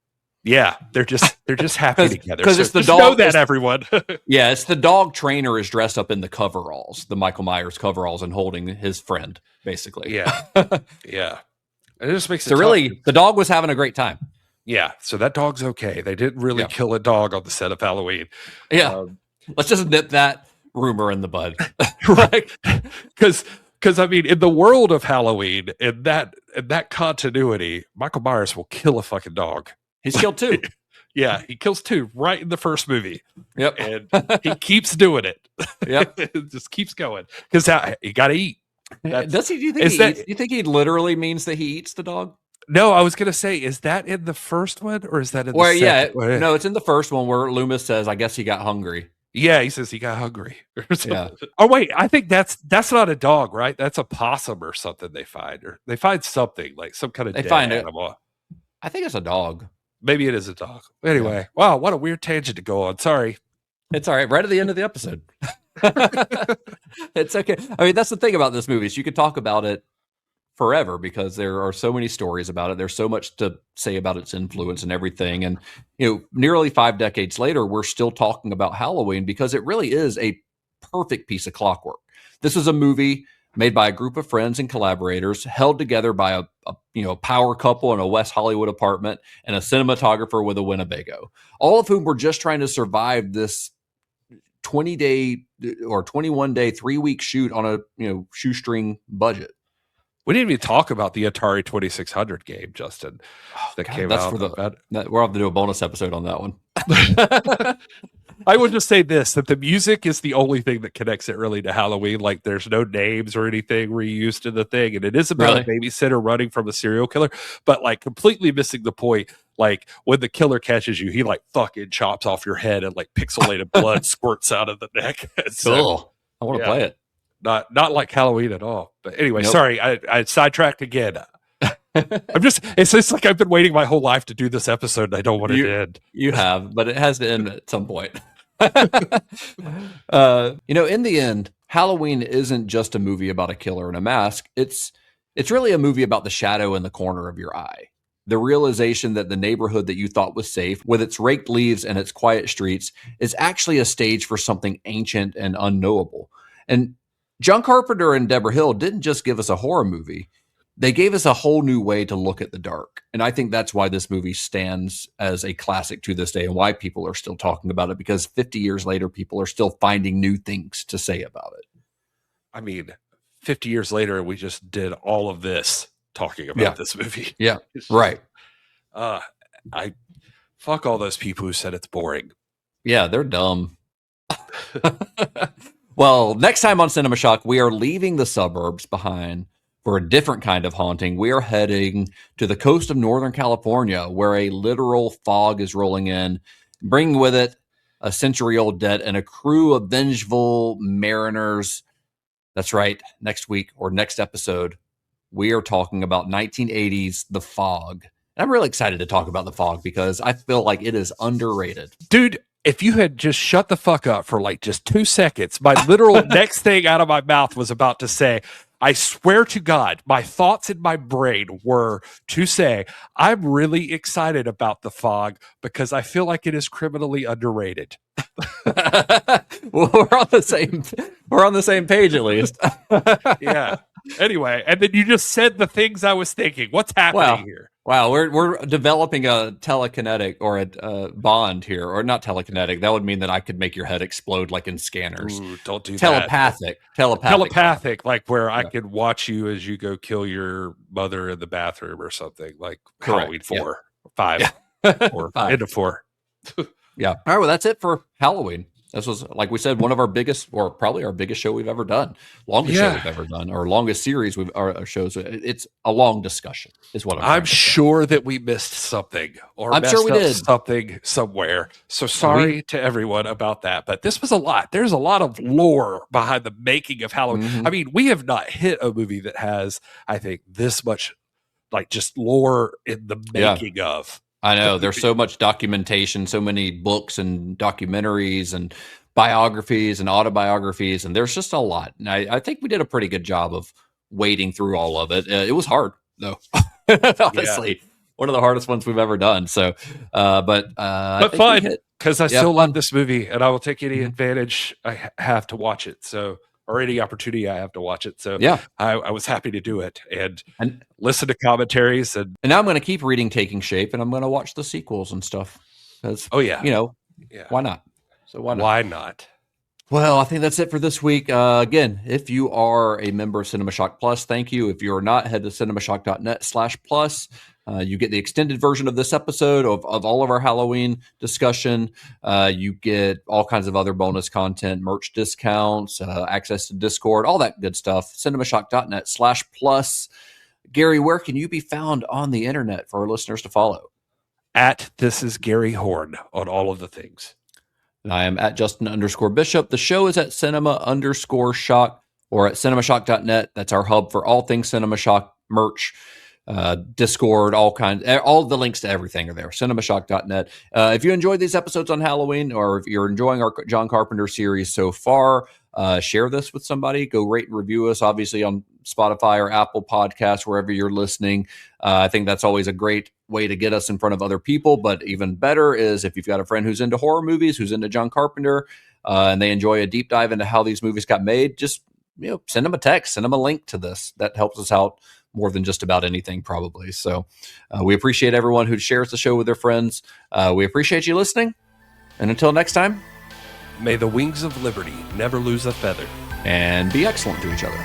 Yeah, they're just happy together. Because it's the dog. Know that, everyone. Yeah, it's the dog trainer is dressed up in the coveralls, the Michael Myers coveralls, and holding his friend, basically. Yeah, yeah. And it just makes it so really, the dog was having a great time. Yeah, so that dog's okay. They didn't really kill a dog on the set of Halloween. Yeah, let's just nip that rumor in the bud, right? Because I mean, in the world of Halloween, in that continuity, Michael Myers will kill a fucking dog. He's killed 2. Yeah, he kills 2 right in the first movie. Yep, and he keeps doing it. Yep, it just keeps going because you got to eat. Does he? Do you think he eats? Do you think he literally means that he eats the dog? No, I was going to say, is that in the first one or is that in the second one? No, it's in the first one where Loomis says, I guess he got hungry. Yeah, he says he got hungry. Yeah. Oh, wait, I think that's not a dog, right? That's a possum or something they find. Or they find something, like some kind of dead animal. I think it's a dog. Maybe it is a dog. Anyway, wow, what a weird tangent to go on. Sorry. It's all right. Right at the end of the episode. It's okay. I mean, that's the thing about this movie is you could talk about it forever because there are so many stories about it. There's so much to say about its influence and everything. And, nearly 5 decades later, we're still talking about Halloween because it really is a perfect piece of clockwork. This is a movie made by a group of friends and collaborators, held together by a power couple in a West Hollywood apartment and a cinematographer with a Winnebago, all of whom were just trying to survive this 20-day or 21-day, 3-week shoot on a shoestring budget. We didn't even talk about the Atari 2600 game, Justin, came out. We'll have to do a bonus episode on that one. I would just say this, that the music is the only thing that connects it really to Halloween. Like there's no names or anything reused in the thing. And it is about a babysitter running from a serial killer, but like completely missing the point. Like when the killer catches you, he like fucking chops off your head and like pixelated blood squirts out of the neck. Cool. I want to play it. Not like Halloween at all. But anyway, sorry, I sidetracked again. It's just like I've been waiting my whole life to do this episode and I don't want it to end. You have, but it has to end at some point. In the end, Halloween isn't just a movie about a killer in a mask. It's really a movie about the shadow in the corner of your eye. The realization that the neighborhood that you thought was safe, with its raked leaves and its quiet streets, is actually a stage for something ancient and unknowable. And John Carpenter and Deborah Hill didn't just give us a horror movie. They gave us a whole new way to look at the dark. And I think that's why this movie stands as a classic to this day and why people are still talking about it, because 50 years later, people are still finding new things to say about it. I mean, 50 years later, we just did all of this talking about this movie. Yeah, right. I fuck all those people who said it's boring. Yeah, they're dumb. Well, next time on Cinema Shock, we are leaving the suburbs behind for a different kind of haunting. We are heading to the coast of Northern California, where a literal fog is rolling in, bringing with it a century-old debt and a crew of vengeful mariners. That's right. Next week or next episode, we are talking about 1980s The Fog. And I'm really excited to talk about The Fog because I feel like it is underrated. Dude, if you had just shut the fuck up for like just 2 seconds, my literal next thing out of my mouth was about to say, I swear to God, my thoughts in my brain were to say, I'm really excited about The Fog because I feel like it is criminally underrated. Well, we're on the same page at least. Yeah. Anyway, and then you just said the things I was thinking. What's happening here? Wow, we're developing a telekinetic or a bond here, or not telekinetic. That would mean that I could make your head explode like in scanners. Ooh, don't do telepathic. that. Telepathic, like where I could watch you as you go kill your mother in the bathroom or something, like Halloween 4, 5, or 5. Into 4. Yeah. All right, well, that's it for Halloween. This was, like we said, one of our biggest, or probably our biggest show we've ever done, longest show we've ever done, or longest series our shows. It's a long discussion, is what I'm sure that we missed something, or I'm sure we did something somewhere. So sorry to everyone about that, but this was a lot. There's a lot of lore behind the making of Halloween. Mm-hmm. I mean, we have not hit a movie that has, I think, this much like just lore in the making of. I know there's so much documentation, so many books and documentaries and biographies and autobiographies, and there's just a lot. And I think we did a pretty good job of wading through all of it. It was hard, though. Honestly, one of the hardest ones we've ever done. So, but fun, because I still love this movie, and I will take any advantage I have to watch it. So, or any opportunity I have to watch it. So yeah, I was happy to do it and listen to commentaries. And now I'm going to keep reading Taking Shape, and I'm going to watch the sequels and stuff. Why not? So why not? Well, I think that's it for this week. Again, if you are a member of Cinema Shock Plus, thank you. If you're not, head to cinemashock.net/plus. You get the extended version of this episode of all of our Halloween discussion. You get all kinds of other bonus content, merch discounts, access to Discord, all that good stuff. cinemashock.net/plus. Gary, where can you be found on the internet for our listeners to follow? At This Is Gary Horne on all of the things. And I am at Justin_Bishop. The show is at cinema_shock or at cinemashock.net. That's our hub for all things Cinema Shock merch. Discord, all the links to everything are there. cinemashock.net. If you enjoyed these episodes on Halloween, or if you're enjoying our John Carpenter series so far, share this with somebody. Go rate and review us, obviously on Spotify or Apple Podcasts, wherever you're listening. I think that's always a great way to get us in front of other people. But even better is if you've got a friend who's into horror movies, who's into John Carpenter, and they enjoy a deep dive into how these movies got made, just send them a text, send them a link to this. That helps us out more than just about anything, probably. So we appreciate everyone who shares the show with their friends. We appreciate you listening. And until next time, may the wings of liberty never lose a feather. And be excellent to each other.